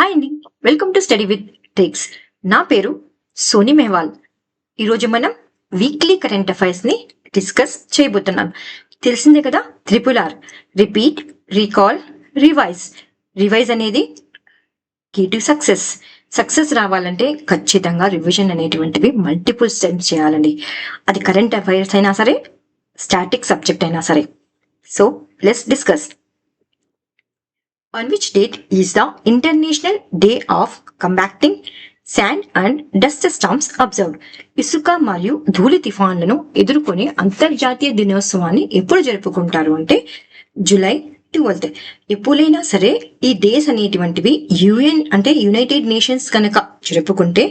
Hi అండి, welcome to study with tricks. నా పేరు సోని మెహ్వాల్. ఈరోజు మనం వీక్లీ కరెంట్ అఫైర్స్ ని డిస్కస్ చేయబోతున్నాం. తెలిసిందే కదా, RRR: repeat, recall, revise. Revise అనేది కీ టు సక్సెస్. సక్సెస్ రావాలంటే ఖచ్చితంగా రివిజన్ అనేటువంటివి మల్టిపుల్ టైమ్స్ చేయాలండి. అది కరెంట్ అఫైర్స్ అయినా సరే, స్టాటిక్ సబ్జెక్ట్ అయినా సరే. So let's discuss. On which date is the International Day of Combating Sand and Dust Storms observed? ఇసుక మరియు ధూళి తుఫాన్లను ఎదుర్కొనే అంతర్జాతీయ దినోత్సవాన్ని ఎప్పుడు జరుపుకుంటారు అంటే జూలై 12. ఎప్పుడైనా సరే ఈ డేస్ అనేటువంటివి యుఎన్ అంటే యునైటెడ్ నేషన్స్ కనుక జరుపుకుంటే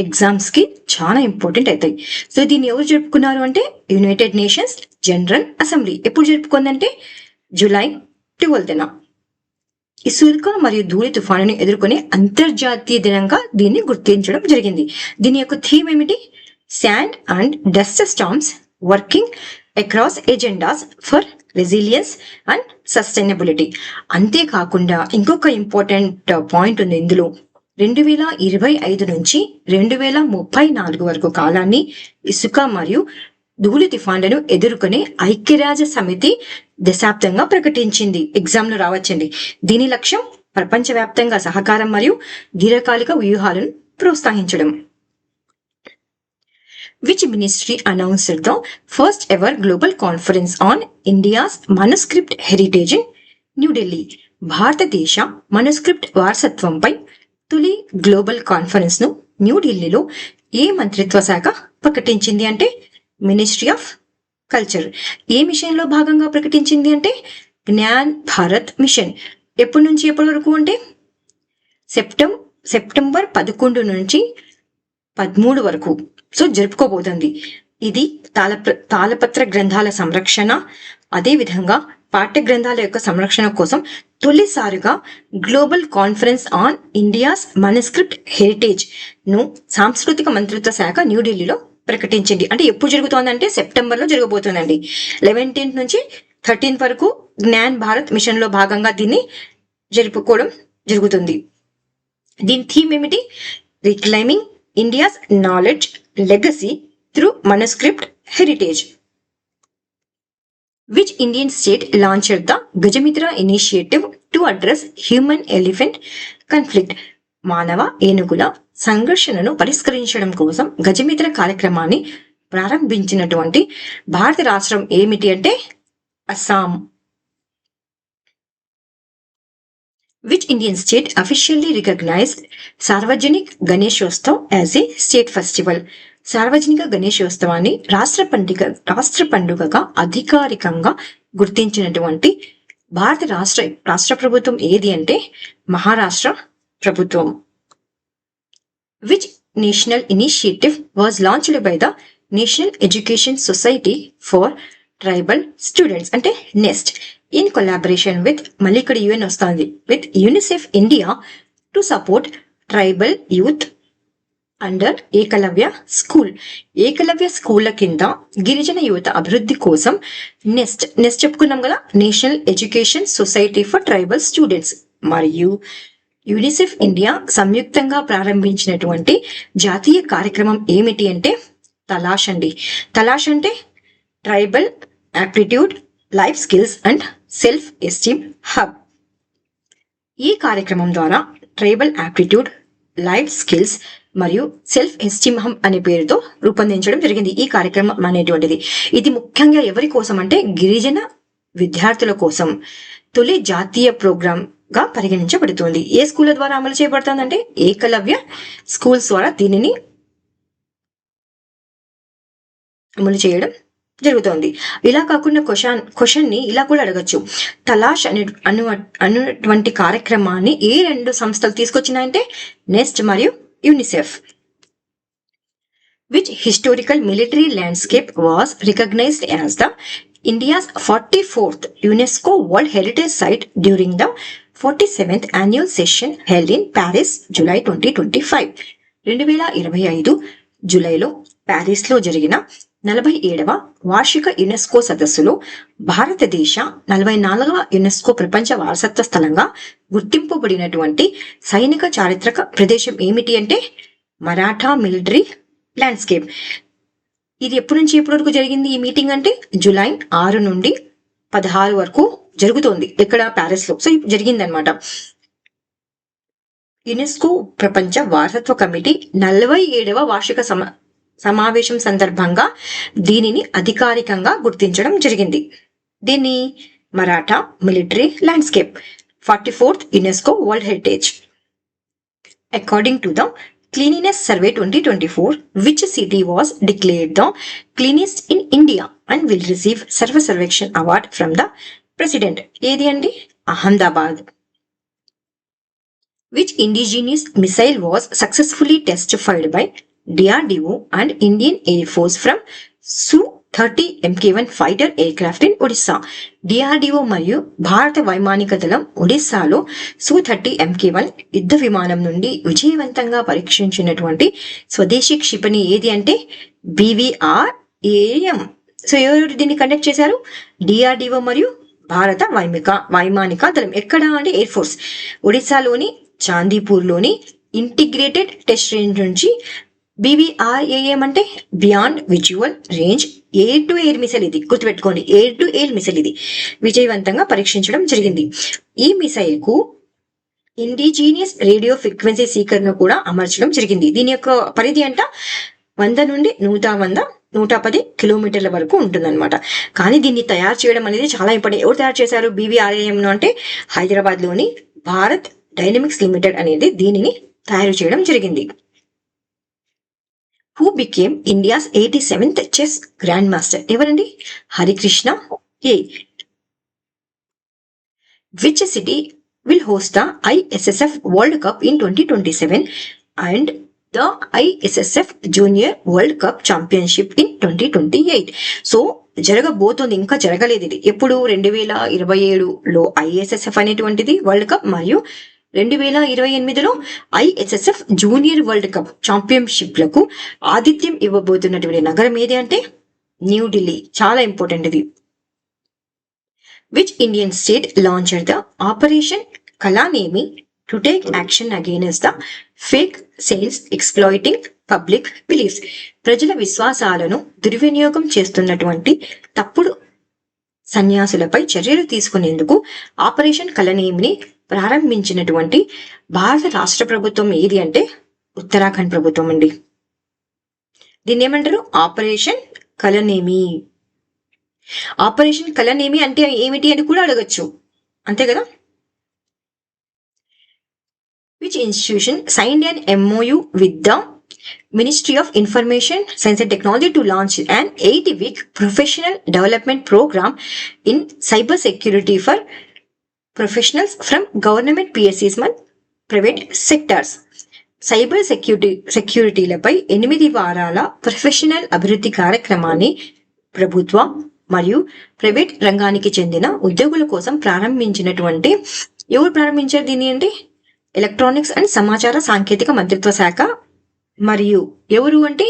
ఎగ్జామ్స్ కి చాలా ఇంపార్టెంట్ అవుతాయి. సో దీన్ని ఎవరు జరుపుకున్నారు అంటే యునైటెడ్ నేషన్స్ జనరల్ అసెంబ్లీ. ఎప్పుడు జరుపుకుందంటే జూలై 12. ఇసుక మరియు ధూళి తుఫానుని ఎదుర్కొనే అంతర్జాతీయ దినంగా దీన్ని గుర్తించడం జరిగింది. దీని యొక్క థీమ్ ఏమిటి? Sand and dust storms working across agendas for resilience and sustainability. అంతేకాకుండా ఇంకొక ఇంపార్టెంట్ పాయింట్ ఉంది ఇందులో. 2025 నుంచి 2034 వరకు కాలాన్ని ఇసుక మరియు ధూళి తుఫాన్లను ఎదుర్కొనే ఐక్యరాజ్య సమితి దశాబ్దంగా ప్రకటించింది. ఎగ్జామ్ లో రావచ్చండి. దీని లక్ష్యం ప్రపంచవ్యాప్తంగా సహకారం మరియు దీర్ఘకాలిక వ్యూహాలను ప్రోత్సహించడం. Which ministry announced the first ever global conference on India's manuscript heritage in New Delhi? భారతదేశ మనుస్క్రిప్ట్ వారసత్వంపై తొలి గ్లోబల్ కాన్ఫరెన్స్ ను న్యూఢిల్లీలో ఏ మంత్రిత్వ శాఖ ప్రకటించింది అంటే మినిస్ట్రీ ఆఫ్ కల్చర్. ఏ మిషన్ లో భాగంగా ప్రకటించింది అంటే జ్ఞాన్ భారత్ మిషన్. ఎప్పటి నుంచి ఎప్పటి వరకు అంటే సెప్టెంబర్ 11 నుంచి 13 వరకు సో జరుపుకోబోతుంది. ఇది తాళపత్ర గ్రంథాల సంరక్షణ, అదే విధంగా పాఠ్య గ్రంథాల యొక్క సంరక్షణ కోసం తొలిసారిగా global conference on India's manuscript heritage ను సాంస్కృతిక మంత్రిత్వ శాఖ న్యూఢిల్లీలో ప్రకటించింది. అంటే ఎప్పుడు జరుగుతోందంటే సెప్టెంబర్ లో జరగబోతుందండి. 11 నుంచి 13 వరకు జ్ఞాన్ భారత్ మిషన్ లో భాగంగా దీన్ని జరుపుకోవడం జరుగుతుంది. దీని థీమ్ ఏమిటి? Reclaiming India's knowledge legacy through manuscript heritage. Which Indian state launched the Gajamitra initiative to address human-elephant conflict? మానవ ఏనుగుల సంఘర్షణను పరిష్కరించడం కోసం గజమిత్ర కార్యక్రమాన్ని ప్రారంభించినటువంటి భారత రాష్ట్రం ఏమిటి అంటే Assam. Which Indian state officially recognized Sarvajanik Ganeshotsav as a state festival? సార్వజనిక గణేశోత్సవాన్ని రాష్ట్ర పండుగగా అధికారికంగా గుర్తించినటువంటి భారత రాష్ట్ర ప్రభుత్వం ఏది అంటే మహారాష్ట్ర ప్రభుత్వం. Which national initiative was launched by the National Education Society for Tribal Students అంటే నెస్ట్ in collaboration with మళ్ళీ ఇక్కడ UN వస్తుంది with UNICEF India to support tribal youth under Eklavya school. Eklavya స్కూళ్ల కింద గిరిజన యువత అభివృద్ధి కోసం నెస్ట్ చెప్పుకున్నాం కదా, national education society for tribal students మరియు యూనిసెఫ్ ఇండియా సంయుక్తంగా ప్రారంభించినటువంటి జాతీయ కార్యక్రమం ఏమిటి అంటే తలాష్ అండి. తలాష్ అంటే tribal aptitude life skills and self esteem hub. ఈ కార్యక్రమం ద్వారా ట్రైబల్ యాప్టిట్యూడ్ లైఫ్ స్కిల్స్ మరియు సెల్ఫ్ ఎస్టీమ్ హబ్ అనే పేరుతో రూపొందించడం జరిగింది ఈ కార్యక్రమం అనేటువంటిది. ఇది ముఖ్యంగా ఎవరి కోసం అంటే గిరిజన విద్యార్థుల కోసం తొలి జాతీయ ప్రోగ్రామ్ గా పరిగణించబడుతుంది. ఏ స్కూళ్ళ ద్వారా అమలు చేయబడుతుందంటే ఏకలవ్య స్కూల్స్ ద్వారా దీనిని అమలు చేయడం జరుగుతోంది. ఇలా కాకుండా క్వశ్చన్ ని ఇలా కూడా అడగచ్చు. తలాష్ అన్నటువంటి కార్యక్రమాన్ని ఏ రెండు సంస్థలు తీసుకొచ్చినాయంటే నెస్ట్ మరియు UNICEF. Which historical military landscape was recognized as the India's 44th UNESCO World Heritage Site during the 47th annual session held in Paris, July 2025? 2025 జూలైలో ప్యారిస్ లో జరిగిన 47వ వార్షిక యునెస్కో సదస్సులో భారతదేశ 44వ యునెస్కో ప్రపంచ వారసత్వ స్థలంగా గుర్తింపబడినటువంటి సైనిక చారిత్రక ప్రదేశం ఏమిటి అంటే మరాఠా మిలిటరీ ల్యాండ్స్కేప్. ఇది ఎప్పటి నుంచి ఎప్పటి వరకు జరిగింది ఈ మీటింగ్ అంటే జూలై 6 నుండి 16 వరకు జరుగుతోంది ఇక్కడ ప్యారిస్ లో. సో జరిగిందనమాట. యునెస్కో ప్రపంచ వారసత్వ కమిటీ 47వ వార్షిక సమావేశం సందర్భంగా దీనిని అధికారికంగా గుర్తించడం జరిగింది. దీన్ని Maratha military landscape 44th UNESCO world heritage. According to the Cleanliness Survey 2024, which city was declared the cleanest in India and will receive Sarva Sarvekshan Award from the President? ఏది అండి? Ahmedabad. Which indigenous missile was successfully tested by DRDO and Indian Air Force from Su-30 MK1 fighter aircraft in Odisha? DRDO మరియు భారత వైమానిక దళం ఒడిశాలో Su-30 MK1 యుద్ధ విమానం నుండి విజయవంతంగా పరీక్షించినటువంటి స్వదేశీ క్షిపణి ఏది అంటే BVR-AM. సో ఎవరు దీన్ని కండక్ట్ చేశారు? DRDO మరియు భారత వైమానిక దళం. ఎక్కడ అంటే ఎయిర్ ఫోర్స్ ఒడిశాలోని చాందీపూర్లోని ఇంటిగ్రేటెడ్ టెస్ట్ రేంజ్ నుంచి BVR-AM అంటే beyond visual range air to air missile. ఇది గుర్తుపెట్టుకోండి, ఎయిర్ టు ఎయిర్ మిసైల్ ఇది విజయవంతంగా పరీక్షించడం జరిగింది. ఈ మిసైల్ కు ఇండిజీనియస్ రేడియో ఫ్రీక్వెన్సీ సీకర్ను కూడా అమర్చడం జరిగింది. దీని యొక్క పరిధి అంట 100 నుండి 110 కిలోమీటర్ల వరకు ఉంటుందన్నమాట. కానీ దీన్ని తయారు చేయడం అనేది చాలా ఇంపార్టెంట్. ఎవరు తయారు చేశారు BVR-AM అంటే హైదరాబాద్ లోని భారత్ డైనమిక్స్ లిమిటెడ్ అనేది దీనిని తయారు చేయడం జరిగింది. Who became India's 87th chess grand master? ఎవరండి? Harikrishna A. Which city will host the ISSF world cup in 2027 and the ISSF junior world cup championship in 2028? So జరగబోతోంది, ఇంకా జరగలేదు ఇది. ఎప్పుడు? 2027లో ISSF అనేటువంటిది వరల్డ్ కప్ మరియు 2028లో ISSF junior world cup championship లకు ఆతిథ్యం ఇవ్వబోతున్నటువంటి నగరం ఏది అంటే న్యూఢిల్లీ. చాలా ఇంపార్టెంట్ ఇది. Which Indian state launched the operation Kalanemi to take action against the fake saints exploiting public beliefs? ప్రజల విశ్వాసాలను దుర్వినియోగం చేస్తున్నటువంటి తప్పుడు సన్యాసులపై చర్యలు తీసుకునేందుకు ఆపరేషన్ కలనేమిని ప్రారంభించినటువంటి భారత రాష్ట్ర ప్రభుత్వం ఏది అంటే ఉత్తరాఖండ్ ప్రభుత్వం అండి. దీన్ని ఏమంటారు? ఆపరేషన్ కలనేమి. ఆపరేషన్ కలనేమి అంటే ఏమిటి అని కూడా అడగచ్చు, అంతే కదా. Which institution signed an MOU with the Ministry of Information, Science and Technology to launch an 8-week professional development program in cyber security for professionals from government PSCs and private sectors? Cyber సెక్యూరిటీలపై 8 వారాల professional అభివృద్ధి కార్యక్రమాన్ని ప్రభుత్వ మరియు private రంగానికి చెందిన ఉద్యోగుల కోసం ప్రారంభించినటువంటి ఎవరు ప్రారంభించారు దీన్ని అంటే ఎలక్ట్రానిక్స్ అండ్ సమాచార సాంకేతిక మంత్రిత్వ శాఖ మరియు ఎవరు అంటే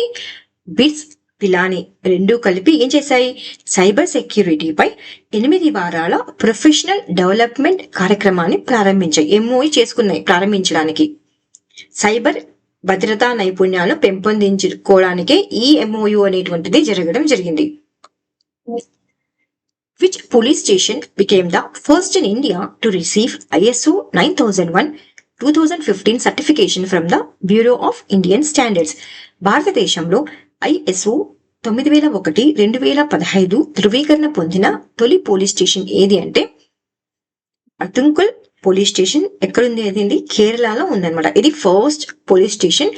బిట్స్ పిలాని రెండు కలిపి ఏం చేశాయి? సైబర్ సెక్యూరిటీపై 8 వారాల ప్రొఫెషనల్ డెవలప్మెంట్ కార్యక్రమాన్ని ప్రారంభించాయి. MOU చేసుకున్నాయి ప్రారంభించడానికి. సైబర్ భద్రతా నైపుణ్యాలను పెంపొందించుకోవడానికే ఈ MOU అనేటువంటిది జరగడం జరిగింది. Which police station became the first in India to receive ISO 9001:2015 certification from the Bureau of Indian Standards? భారతదేశంలో ISO 9001:2015 ధృవీకరణ పొందిన తొలి పోలీస్ స్టేషన్ ఏది అంటే అతుంకుల్ పోలీస్ స్టేషన్. ఎక్కడుంది? అది కేరళలో ఉందన్నమాట. ఇది first police station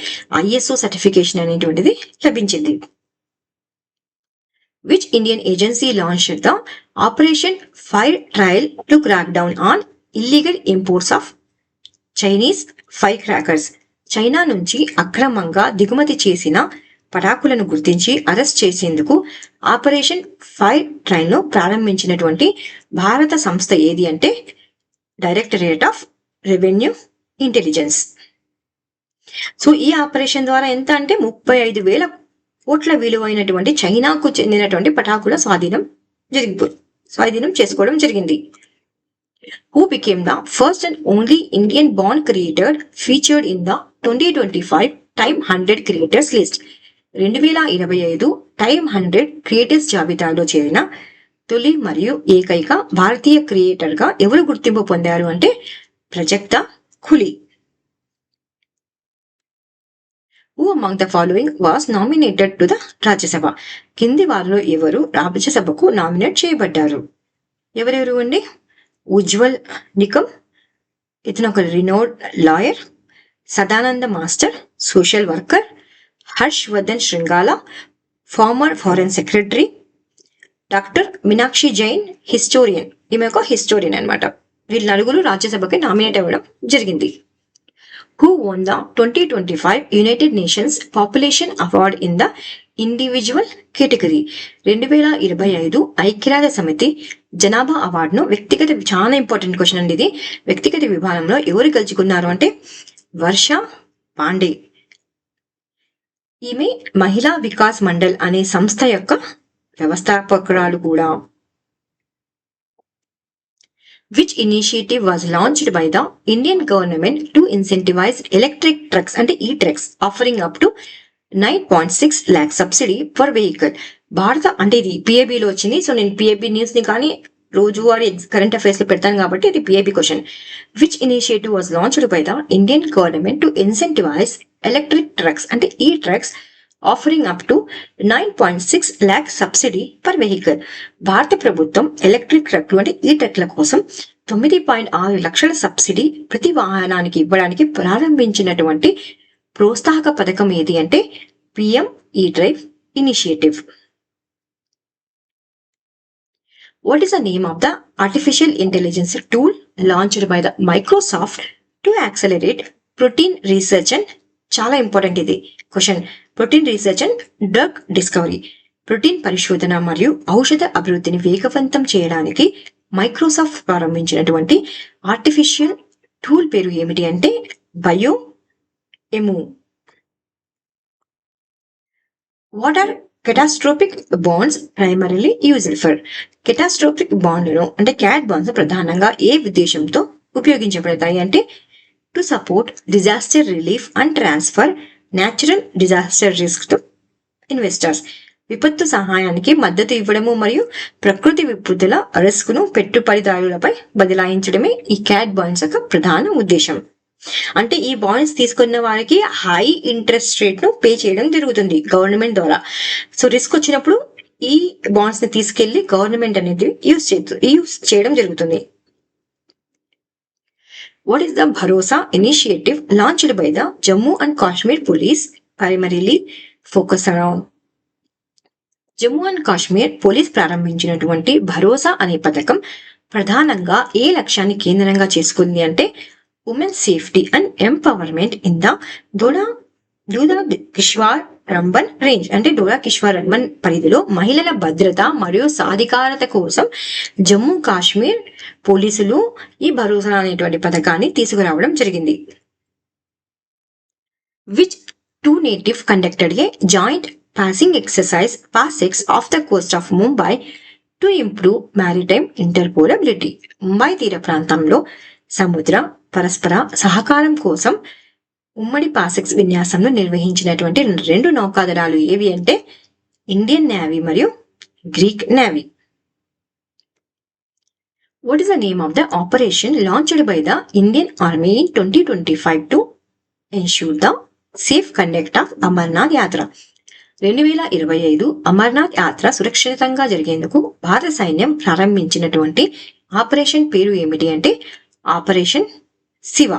ISO certification అనేటువంటిది లభించింది. Which Indian agency launched the Operation Fire Trial to crack down on illegal imports of Chinese firecrackers? China నుంచి అక్రమంగా దిగుమతి చేసిన పటాకులను గుర్తించి అరెస్ట్ చేసేందుకు ఆపరేషన్ ఫైర్ ట్రైల్ ను ప్రారంభించినటువంటి భారత సంస్థ ఏది అంటే directorate of revenue intelligence. So ఈ ఆపరేషన్ ద్వారా ఎంత అంటే 35,000 కోట్ల విలువైనటువంటి చైనాకు చెందినటువంటి పటాకుల స్వాధీనం చేసుకోవడం జరిగింది. Who became the first and only Indian born creator featured in the 2025 Time 100 Creators List? 2025 time 100 creators జాబితాలో చేరిన తొలి మరియు ఏకైక భారతీయ క్రియేటర్ గా ఎవరు గుర్తింపు పొందారు అంటే Prajakta ఖులి. Who among the following was nominated to the Rajya Sabha? కింది వారిలో ఎవరు రాజ్యసభకు నామినేట్ చేయబడ్డారు? ఎవరెవరు అండి? ఉజ్వల్ నికమ్, ఇతను ఒక renowned lawyer. Sadananda master, social worker. Harshvardhan Shringla, former foreign secretary. Doctor Meenakshi Jain, historian. ఈమె ఒక హిస్టోరియన్ అనమాట. వీళ్ళ నలుగురు రాజ్యసభకి నామినేట్ అవ్వడం జరిగింది. Who won the 2025 United Nations Population Award in the individual category? 2025 ఐక్యరాజ్య సమితి జనాభా అవార్డును చాలా ఇంపార్టెంట్ క్వశ్చన్ అండి ఇది. వ్యక్తిగత విభాగంలో ఎవరు గెలుచుకున్నారు అంటే వర్ష పాండే. ఈమె మహిళా వికాస్ మండల్ అనే సంస్థ యొక్క వ్యవస్థాపకురాలు కూడా. Which initiative was launched by the Indian government to incentivize electric trucks అంటే e-trucks offering up to 9.6 lakh subsidy per vehicle? భారత అంటే ఇది PAB లో వచ్చింది. సో నేను PAB న్యూస్ ని కానీ రోజువారీ కరెంట్ అఫైర్స్ లో పెడతాను కాబట్టి ఇది PAB question. Which initiative was launched by the Indian government to incentivise electric trucks అంటే ఈ trucks offering up to 9.6 lakh subsidy per vehicle? భారత ప్రభుత్వం ఎలక్ట్రిక్ ట్రక్లు అంటే ఈ ట్రక్ల కోసం 9.6 లక్షల సబ్సిడీ ప్రతి వాహనానికి ఇవ్వడానికి ప్రారంభించినటువంటి ప్రోత్సాహక పథకం ఏది అంటే PM E-Drive initiative. What is the name of the artificial intelligence tool launched by the Microsoft to accelerate protein research and చాలా ఇంపార్టెంట్ ఇది question. Protein research and drug discovery, protein పరిశోధన మరియు ఔషధ అభివృద్ధిని వేగవంతం చేయడానికి మైక్రోసాఫ్ట్ ప్రారంభించినటువంటి ఆర్టిఫిషియల్ టూల్ పేరు ఏమిటి అంటే BioEmu. What are catastrophic bonds primarily used for? Catastrophic బాండ్లను అంటే క్యాట్ బాండ్స్ ప్రధానంగా ఏ ఉద్దేశంతో ఉపయోగించబడతాయి అంటే to support disaster relief and transfer natural disaster risk to investors. విపత్తు సహాయానికి మద్దతు ఇవ్వడము మరియు ప్రకృతి విపత్తుల రిస్క్ ను పెట్టుబడిదారులపై బదలాయించడమే ఈ క్యాట్ బాండ్స్ యొక్క ప్రధాన ఉద్దేశం. అంటే ఈ బాండ్స్ తీసుకున్న వారికి హై ఇంట్రెస్ట్ రేట్ ను పే చేయడం జరుగుతుంది గవర్నమెంట్ ద్వారా. సో రిస్క్ వచ్చినప్పుడు ఈ బాండ్స్ ని తీసుకెళ్లి గవర్నమెంట్ అనేది యూజ్ చేయడం జరుగుతుంది. What is the Bharosa initiative launched by the Jammu and Kashmir police primarily focused around? Jammu and Kashmir police ప్రారంభించినటువంటి భరోసా అనే పథకం ప్రధానంగా ఏ లక్ష్యాన్ని కేంద్రంగా చేసుకుంది అంటే women safety and empowerment in the Doda Kishtwar Ramban range అంటే డోడా కిష్వార్ రంబన్ పరిధిలో మహిళల భద్రత మరియు సాధికారత కోసం జమ్మూ కాశ్మీర్ పోలీసులు ఈ భరోసా అనేటువంటి పథకాన్ని తీసుకురావడం జరిగింది. Which two native conducted a joint passing exercise PASSEX off the coast of Mumbai to improve maritime interoperability? Mumbai తీర ప్రాంతంలో సముద్ర పరస్పర సహకారం కోసం ఉమ్మడి పాసెక్స్ విన్యాసంను నిర్వహించినటువంటి 2 నౌకాదళాలు ఏవి అంటే ఇండియన్ నేవీ మరియు Greek navy. What is the name of the operation launched by the Indian Army in 2025 to ensure the safe conduct of Amarnath యాత్ర? 2025 అమర్నాథ్ యాత్ర సురక్షితంగా జరిగేందుకు భారత సైన్యం ప్రారంభించినటువంటి ఆపరేషన్ పేరు ఏమిటి అంటే operation Shiva.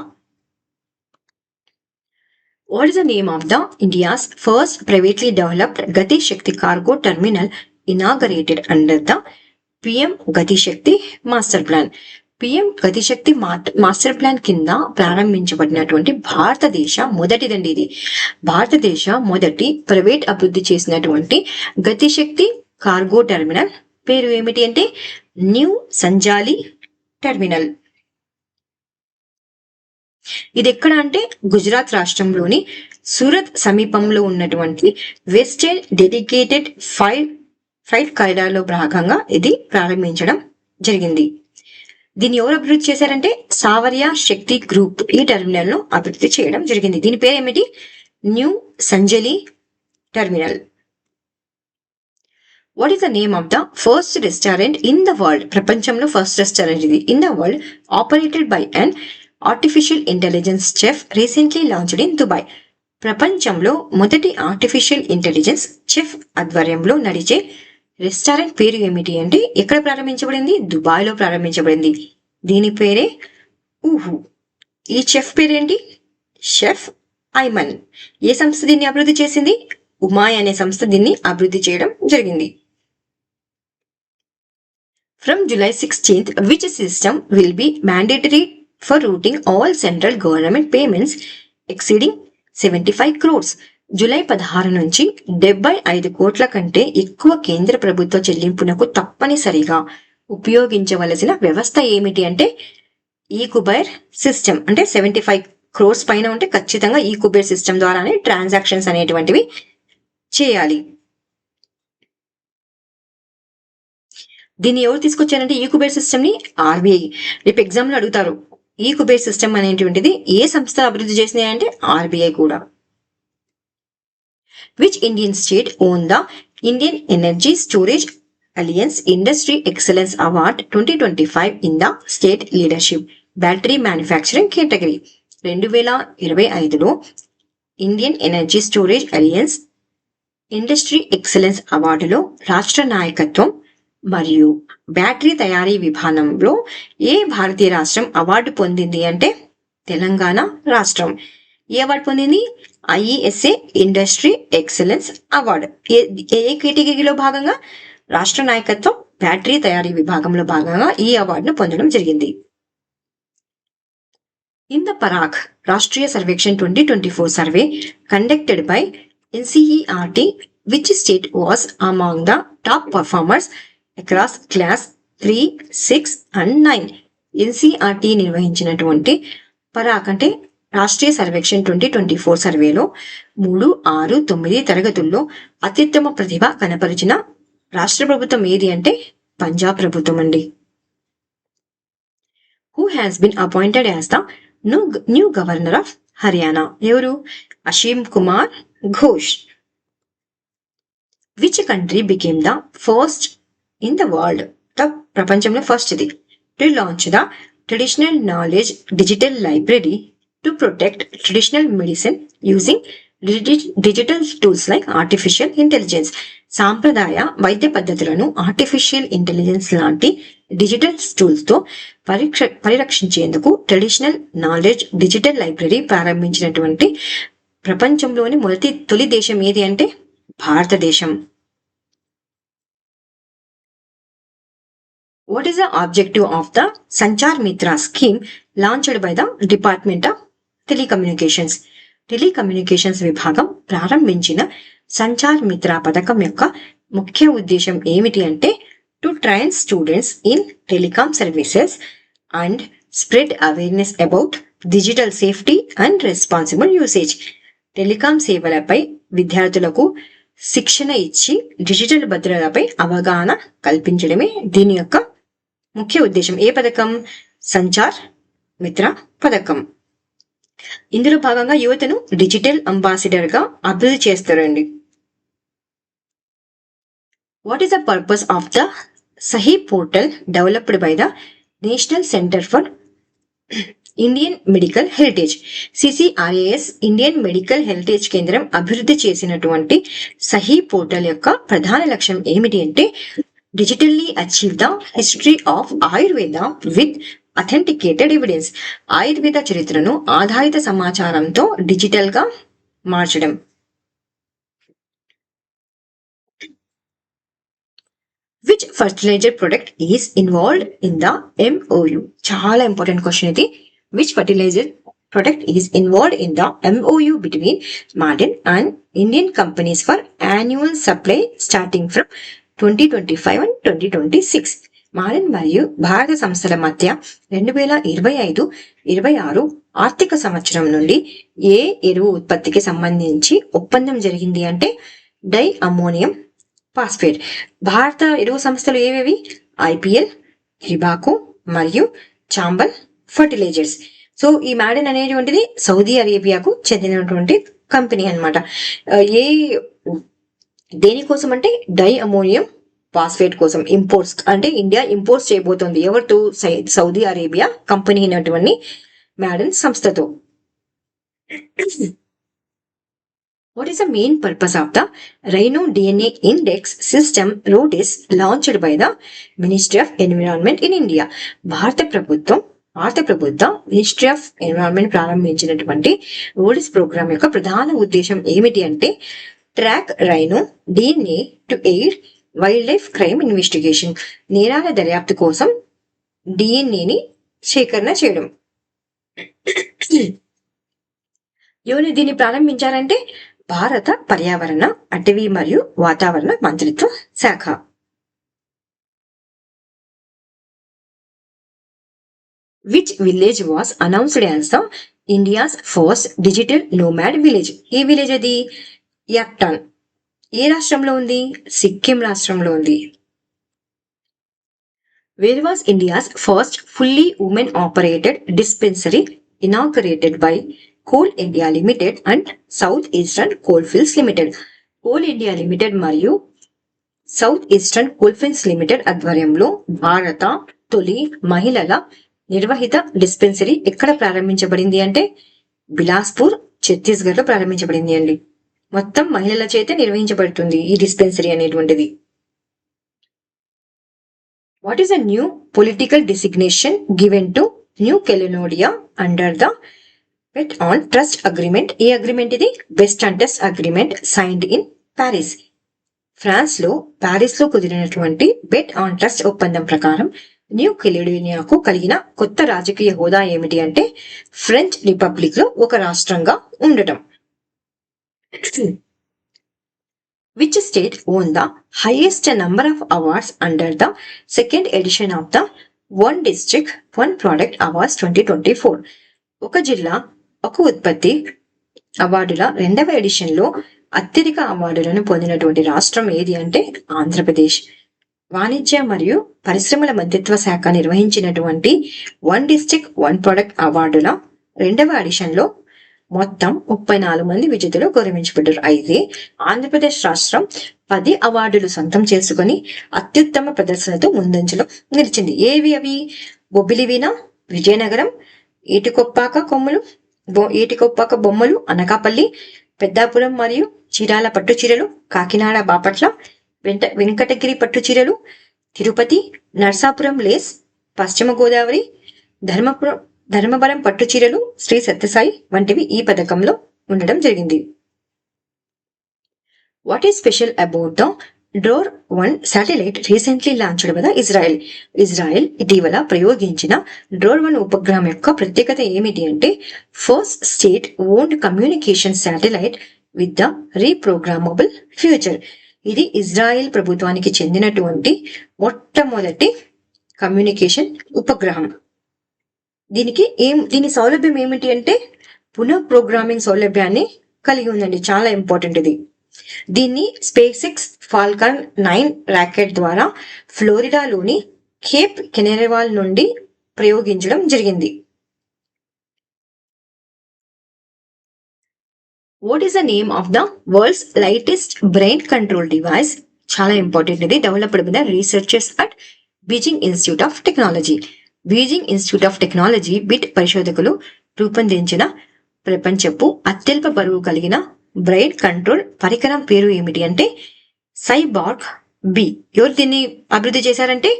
What is the name of the India's first privately developed Gati Shakti cargo terminal inaugurated under the PM Gati Shakti master plan? PM గతి శక్తి మాస్టర్ ప్లాన్ కింద ప్రారంభించబడినటువంటి మొదటిదండి ఇది. భారతదేశ మొదటి ప్రైవేట్ అభివృద్ధి చేసినటువంటి గతి శక్తి కార్గో టెర్మినల్ పేరు ఏమిటి అంటే న్యూ సంజాలి టెర్మినల్. ఇది ఎక్కడ అంటే గుజరాత్ రాష్ట్రంలోని సూరత్ సమీపంలో ఉన్నటువంటి వెస్టర్న్ డెడికేటెడ్ ఫ్రైట్ కారిడార్ లో భాగంగా ఇది ప్రారంభించడం జరిగింది. దీన్ని ఎవరు అభివృద్ధి చేశారంటే సావర్య శక్తి గ్రూప్ ఈ టెర్మినల్ ను అభివృద్ధి చేయడం జరిగింది. దీని పేరు ఏమిటి? న్యూ సంజలి terminal. What is the name of the first restaurant in the world? ప్రపంచంలో ఫస్ట్ రెస్టారెంట్ ఇది in the world operated by an artificial intelligence chef recently launched in Dubai. ప్రపంచంలో మొదటి ఆర్టిఫిషియల్ ఇంటెలిజెన్స్ చెఫ్ ఆధ్వర్యంలో నడిచే restaurant పేరు ఏమిటి అంటే ఎక్కడ ప్రారంభించబడింది? దుబాయ్ లో ప్రారంభించబడింది. దీని పేరే ఊహు. ఈ చెఫ్ పేరేంటి? షెఫ్ ఐమన్. ఏ సంస్థ దీన్ని అభివృద్ధి చేసింది? ఉమాయ్ అనే సంస్థ దీన్ని అభివృద్ధి చేయడం జరిగింది. From July 16th, which system will be mandatory for routing all central government payments exceeding 75 crores? July 16 నుంచి 75 కోట్ల కంటే ఎక్కువ కేంద్ర ప్రభుత్వ చెల్లింపునకు తప్పనిసరిగా ఉపయోగించవలసిన వ్యవస్థ ఏమిటి అంటే ఈ కుబైర్ సిస్టమ్. అంటే 75 క్రోర్స్ పైన ఉంటే ఖచ్చితంగా ఈ కుబేర్ సిస్టమ్ ద్వారానే ట్రాన్సాక్షన్స్ అనేటువంటివి చేయాలి. దీన్ని ఎవరు తీసుకొచ్చారంటే ఈ కుబేర్ సిస్టమ్ ని ఆర్బీఐ. రేపు ఎగ్జామ్ లో అడుగుతారు ఈ కుబేర్ సిస్టమ్ అనేటువంటిది ఏ సంస్థ అభివృద్ధి చేసింది అంటే ఆర్బీఐ కూడా. Which Indian state won the Indian Energy Storage Alliance Industry Excellence Award 2025 in the State Leadership Battery Manufacturing category? 2025లో Indian energy storage alliance industry excellence అవార్డులో రాష్ట్ర నాయకత్వం మరియు బ్యాటరీ తయారీ విభాగంలో ఏ భారతీయ రాష్ట్రం అవార్డు పొందింది అంటే తెలంగాణ రాష్ట్రం. ఏ అవార్డు పొందింది? IESA industry excellence award. ఏ కేటగిరీలో భాగంగా? రాష్ట్ర నాయకత్వం బ్యాటరీ తయారీ విభాగంలో భాగంగా ఈ అవార్డును పొందడం జరిగింది. In the Parag Rashtriya Sarvekshan 2024 survey conducted by NCERT, which state was among the top performers across class 3, 6 and 9? NCERT నిర్వహించినటువంటి పరాగ్ అంటే రాష్ట్రీయ సర్వేక్షణ్ 2024 సర్వేలో 3, 6, 9 తరగతుల్లో అత్యుత్తమ ప్రతిభ కనపరిచిన రాష్ట్ర ప్రభుత్వం ఏది అంటే పంజాబ్ ప్రభుత్వం అండి. Who has been appointed as the new governor of Haryana? ఎవరు? Ashim Kumar Ghosh. Which country became the first in the world? ప్రపంచంలో ఫస్ట్ ఇది to launch the traditional knowledge digital library to protect traditional medicine using digital tools like artificial intelligence. సాంప్రదాయ వైద్య పద్ధతులను artificial intelligence లాంటి digital tools తో పరిరక్షించేందుకు traditional knowledge digital library ప్రారంభించినటువంటి ప్రపంచంలోని తొలి దేశం ఏది అంటే భారతదేశం. What is the objective of the Sanchar Mitra scheme launched by the Department of telecommunications? Telecommunications విభాగం ప్రారంభించిన సంచార్ మిత్ర పథకం యొక్క ముఖ్య ఉద్దేశం ఏమిటి అంటే to train students in telecom services and spread awareness about digital safety and responsible usage. Telecom సేవలపై విద్యార్థులకు శిక్షణ ఇచ్చి డిజిటల్ భద్రతపై అవగాహన కల్పించడమే దీని యొక్క ముఖ్య ఉద్దేశం. ఏ పథకం? సంచార్ మిత్ర పథకం. ఇందులో భాగంగా యువతను డిజిటల్ అంబాసిడర్ గా అభివృద్ధి చేస్తారండి. What is the purpose of the Sahih portal developed by the national centre for Indian medical heritage? CCRAS Indian medical heritage కేంద్రం అభివృద్ధి చేసినటువంటి సహీ పోర్టల్ యొక్క ప్రధాన లక్ష్యం ఏమిటి అంటే digitally achieve the history of Ayurveda with authenticated evidence. Ayurveda చరిత్రను ఆధారిత సమాచారంతో డిజిటల్ గా మార్చడం. Which fertiliser product is involved in the MOU? చాలా ఇంపార్టెంట్ క్వశ్చన్ ఇది. విచ్ ఫర్టిలైజర్ product is involved in the MOU between Martin and Indian companies for annual supply starting from 2025 and 2026. Marin మరియు భారత సంస్థల మధ్య 2025-26 ఆర్థిక సంవత్సరం నుండి ఏ ఎరువు ఉత్పత్తికి సంబంధించి ఒప్పందం జరిగింది అంటే డై అమ్మోనియం ఫాస్ఫేట్. భారత ఎరువు సంస్థలు ఏవేవి? ఐపీఎల్, హిబాకో మరియు చాంబల్ ఫర్టిలైజర్స్. సో ఈ మ్యాడిన్ అనేటువంటిది సౌదీ అరేబియాకు చెందినటువంటి కంపెనీ అనమాట. ఏ దేనికోసం అంటే డై అమోనియం ఫాస్ఫేట్ కోసం ఇంపోర్ట్స్, అంటే ఇండియా ఇంపోర్ట్స్ చేయబోతోంది ఎవరితో? సౌదీ అరేబియా కంపెనీ అయినటువంటి మ్యాడిన్ సంస్థతో. What is the main purpose of the Rhino DNA Index system RODIS launched by the Ministry of Environment in India? భారత ప్రభుత్వం మినిస్ట్రీ ఆఫ్ ఎన్విరాన్మెంట్ ప్రారంభించినటువంటి రోడిస్ programme యొక్క ప్రధాన ఉద్దేశం ఏమిటి అంటే track rhino DNA to aid wild life crime investigation. నేరాల దర్యాప్తు కోసం డిఎన్ఏని సేకరణ చేయడం. ఎవరు దీన్ని ప్రారంభించారంటే భారత పర్యావరణ, అటవీ మరియు వాతావరణ మంత్రిత్వ శాఖ. Which village was announced as the India's first digital nomad village? A village అది? యాక్టాన్. ఏ రాష్ట్రంలో ఉంది? సిక్కిం రాష్ట్రంలో ఉంది. Where was India's first fully women operated dispensary inaugurated by coal India limited and south eastern coalfields limited? Coal India limited మరియు south eastern coalfields limited ఆధ్వర్యంలో భారత తొలి మహిళల నిర్వహిత డిస్పెన్సరీ ఎక్కడ ప్రారంభించబడింది అంటే బిలాస్పూర్, ఛత్తీస్గఢ్ లో ప్రారంభించబడింది అండి. మొత్తం మహిళల చేత నిర్వహించబడుతుంది ఈ డిస్పెన్సరీ అనేటువంటిది. What is a new political designation given to new Caledonia under the bet on trust agreement? ఏ అగ్రిమెంట్ ఇది? Best and test agreement signed in Paris. France లో ప్యారిస్ లో కుదిరినటువంటి బెట్ ఆన్ ట్రస్ట్ ఒప్పందం ప్రకారం న్యూ కెలిడోనియాకు కలిగిన కొత్త రాజకీయ హోదా ఏమిటి అంటే ఫ్రెంచ్ రిపబ్లిక్ లో ఒక రాష్ట్రంగా ఉండటం. Which state won the highest number of awards under the second edition of the One District One Product Awards 2024? ఒక జిల్లా ఒక ఉత్పత్తి అవార్డుల 2వ ఎడిషన్ లో అత్యధిక అవార్డులను పొందినటువంటి రాష్ట్రం ఏది అంటే ఆంధ్రప్రదేశ్. వాణిజ్య మరియు పరిశ్రమల మంత్రిత్వ శాఖ నిర్వహించినటువంటి వన్ డిస్ట్రిక్ట్ వన్ ప్రొడక్ట్ అవార్డుల 2వ ఎడిషన్ లో మొత్తం 34 మంది విజేతలు గౌరవించబడ్డారు. అయితే ఆంధ్రప్రదేశ్ రాష్ట్రం 10 అవార్డులు సొంతం చేసుకుని అత్యుత్తమ ప్రదర్శనతో ముందంజలో నిలిచింది. ఏవి అవి? బొబ్బిలివీణ, విజయనగరం, ఏటికొప్పాక బొమ్మలు, అనకాపల్లి, పెద్దాపురం మరియు చీరాల పట్టు చీరలు, కాకినాడ బాపట్ల, వెంకటగిరి పట్టు చీరలు, తిరుపతి, నర్సాపురం లేస్, పశ్చిమ గోదావరి, ధర్మవరం పట్టు చీరలు, శ్రీ సత్యసాయి వంటివి ఈ పథకంలో ఉండడం జరిగింది. What is special about the Dror one satellite recently launched by the Israel? Israel ఇటీవల ప్రయోగించిన డ్రోర్-1 ఉపగ్రహం యొక్క ప్రత్యేకత ఏమిటి అంటే first state owned communication satellite with the reprogrammable future. ఇది ఇజ్రాయెల్ ప్రభుత్వానికి చెందినటువంటి మొట్టమొదటి కమ్యూనికేషన్ ఉపగ్రహం. దీని సౌలభ్యం ఏమిటి అంటే పునః ప్రోగ్రామింగ్ సౌలభ్యాన్ని కలిగి ఉందండి. చాలా ఇంపార్టెంట్ ఇది. దీన్ని స్పేస్-ఎక్స్ ఫాల్కన్ 9 రాకెట్ ద్వారా ఫ్లోరిడాలోని కేప్ కెనెరవాల్ నుండి ప్రయోగించడం జరిగింది. What is the name of the world's lightest brain control device? చాలా ఇంపార్టెంట్ ఇది. Developed by the researchers at Beijing institute of technology. Beijing institute of technology bit పరిశోధకులు రూపొందించిన ప్రపంచపు అత్యల్ప బరువు కలిగిన బ్రెయిన్ కంట్రోల్ పరికరం పేరు ఏమిటి అంటే సైబార్గ్ బి. ఎవరు దీన్ని అభివృద్ధి చేశారంటే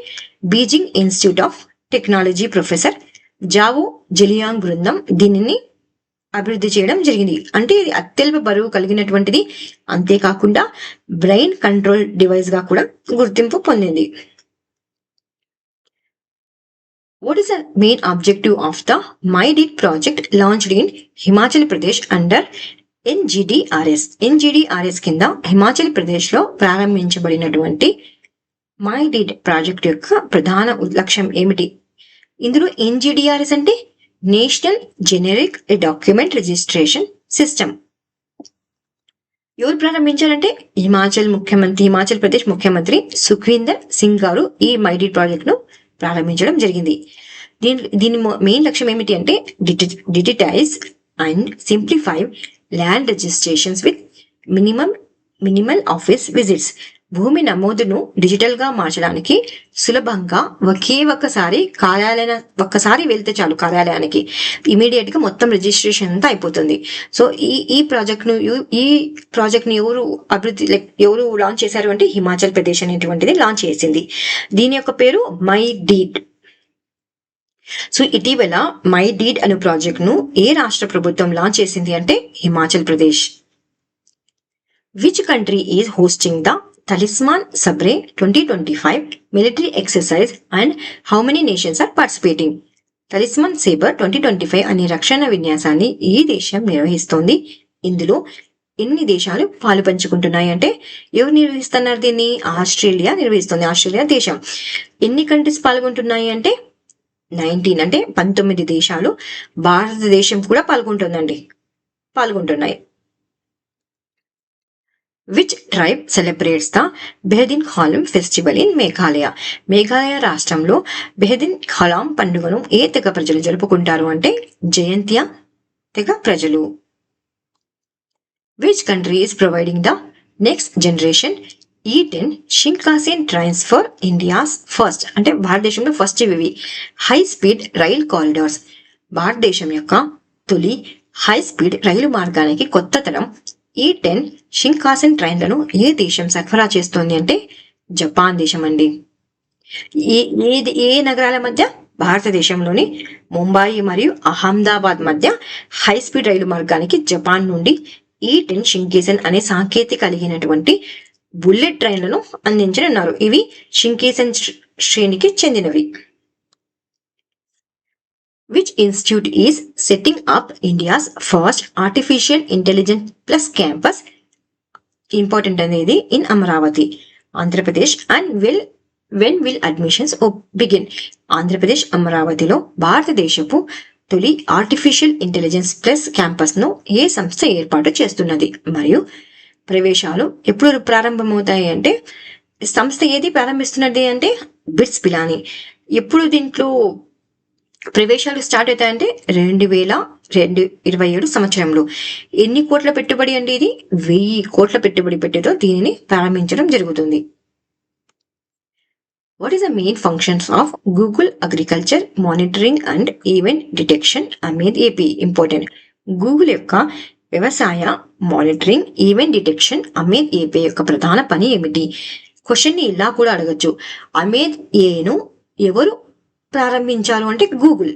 Beijing institute of technology professor Zhao Zheliang బృందం దీనిని అభివృద్ధి చేయడం జరిగింది. అంటే ఇది అత్యల్ప బరువు కలిగినటువంటిది, అంతేకాకుండా బ్రెయిన్ కంట్రోల్ డివైస్ గా కూడా గుర్తింపు పొందింది. What is the main objective of the MyDit project launched in Himachal Pradesh under NGDRS? NGDRS కింద హిమాచల్ ప్రదేశ్ లో ప్రారంభించబడినటువంటి మై డీడ్ ప్రాజెక్ట్ యొక్క ప్రధాన లక్ష్యం ఏమిటి? ఇందులో ఎన్జిడిఆర్ఎస్ అంటే national generic document registration system. ఎవరు ప్రారంభించారంటే హిమాచల్ ప్రదేశ్ ముఖ్యమంత్రి సుఖ్వీందర్ సింగ్ గారు ఈ మైడీడ్ ప్రాజెక్ట్ ను ప్రారంభించడం జరిగింది. దీని మెయిన్ లక్ష్యం ఏమిటి అంటే digitise and simplify land registrations with minimal office visits. భూమి నమోదును డిజిటల్ గా మార్చడానికి సులభంగా ఒక్కసారి వెళ్తే చాలు కార్యాలయానికి, ఇమీడియట్ గా మొత్తం రిజిస్ట్రేషన్ అంతా అయిపోతుంది. సో ఈ ప్రాజెక్ట్ ను ఎవరు లాంచ్ చేశారు అంటే హిమాచల్ ప్రదేశ్ అనేటువంటిది లాంచ్ చేసింది. దీని యొక్క పేరు మై డీడ్. సో ఇటీవల మై డీడ్ అనే ప్రాజెక్ట్ ను ఏ రాష్ట్ర ప్రభుత్వం లాంచ్ చేసింది అంటే Himachal Pradesh. Which country is hosting the Talisman Sabre 2025 military exercise and how many nations are participating? Talisman Sabre 2025 అనే రక్షణ విన్యాసాన్ని ఈ దేశం నిర్వహిస్తోంది. ఇందులో ఎన్ని దేశాలు పాలు పంచుకుంటున్నాయి అంటే ఎవరు నిర్వహిస్తున్నారు దీన్ని? ఆస్ట్రేలియా నిర్వహిస్తుంది. ఆస్ట్రేలియా దేశం. ఎన్ని కంట్రీస్ పాల్గొంటున్నాయి అంటే 19 అంటే 19 దేశాలు. భారతదేశం కూడా పాల్గొంటున్నాయి. Which tribe celebrates the Behedin Khalam festival in Meghalaya? Meghalaya రాష్ట్రంలో బెహదిన్ ఖలాం పండుగను ఏ తెగ ప్రజలు జరుపుకుంటారు అంటే జయంతియా తెగ ప్రజలు. Which country is providing the next generation E10 Shinkansen trains for India's first అంటే భారతదేశంలో ఫస్ట్ ఇవి హై స్పీడ్ రైల్ కారిడార్స్. భారతదేశం యొక్క తొలి హై స్పీడ్ రైలు మార్గానికి కొత్త తరం E10 షింకాసెన్ ట్రైన్లను ఏ దేశం సరఫరా చేస్తోంది అంటే జపాన్ దేశం అండి. ఏ నగరాల మధ్య? భారతదేశంలోని ముంబాయి మరియు అహ్మదాబాద్ మధ్య హై స్పీడ్ రైలు మార్గానికి జపాన్ నుండి E10 షింకేసెన్ అనే సాంకేతిక కలిగినటువంటి బుల్లెట్ ట్రైన్లను అందించనున్నారు. ఇవి షింకేసెన్ శ్రేణికి చెందినవి. Which institute is setting up India's first artificial intelligence plus campus? Important అనేది in Amaravati, Andhra Pradesh. And when will admissions begin? Andhra Pradesh అమరావతిలో భారతదేశపు తొలి ఆర్టిఫిషియల్ ఇంటెలిజెన్స్ ప్లస్ క్యాంపస్ ను ఏ సంస్థ ఏర్పాటు చేస్తున్నది మరియు ప్రవేశాలు ఎప్పుడు ప్రారంభమవుతాయి అంటే సంస్థ ఏది ప్రారంభిస్తున్నది అంటే బిట్స్ పిలాని. ఎప్పుడు దీంట్లో ప్రవేశాలు స్టార్ట్ అవుతాయంటే 2027 సంవత్సరంలో. ఎన్ని కోట్ల పెట్టుబడి అంటే ఇది 1000 కోట్ల పెట్టుబడి పెట్టేతో దీనిని ప్రారంభించడం జరుగుతుంది. What is the main functions of Google agriculture monitoring and event detection AMED API? Important. Google యొక్క వ్యవసాయ monitoring event detection AMED API యొక్క ప్రధాన పని ఏమిటి? క్వశ్చన్ ని ఇలా కూడా అడగచ్చు. అమేద్ ఏను ఎవరు ప్రారంభించారు అంటే Google.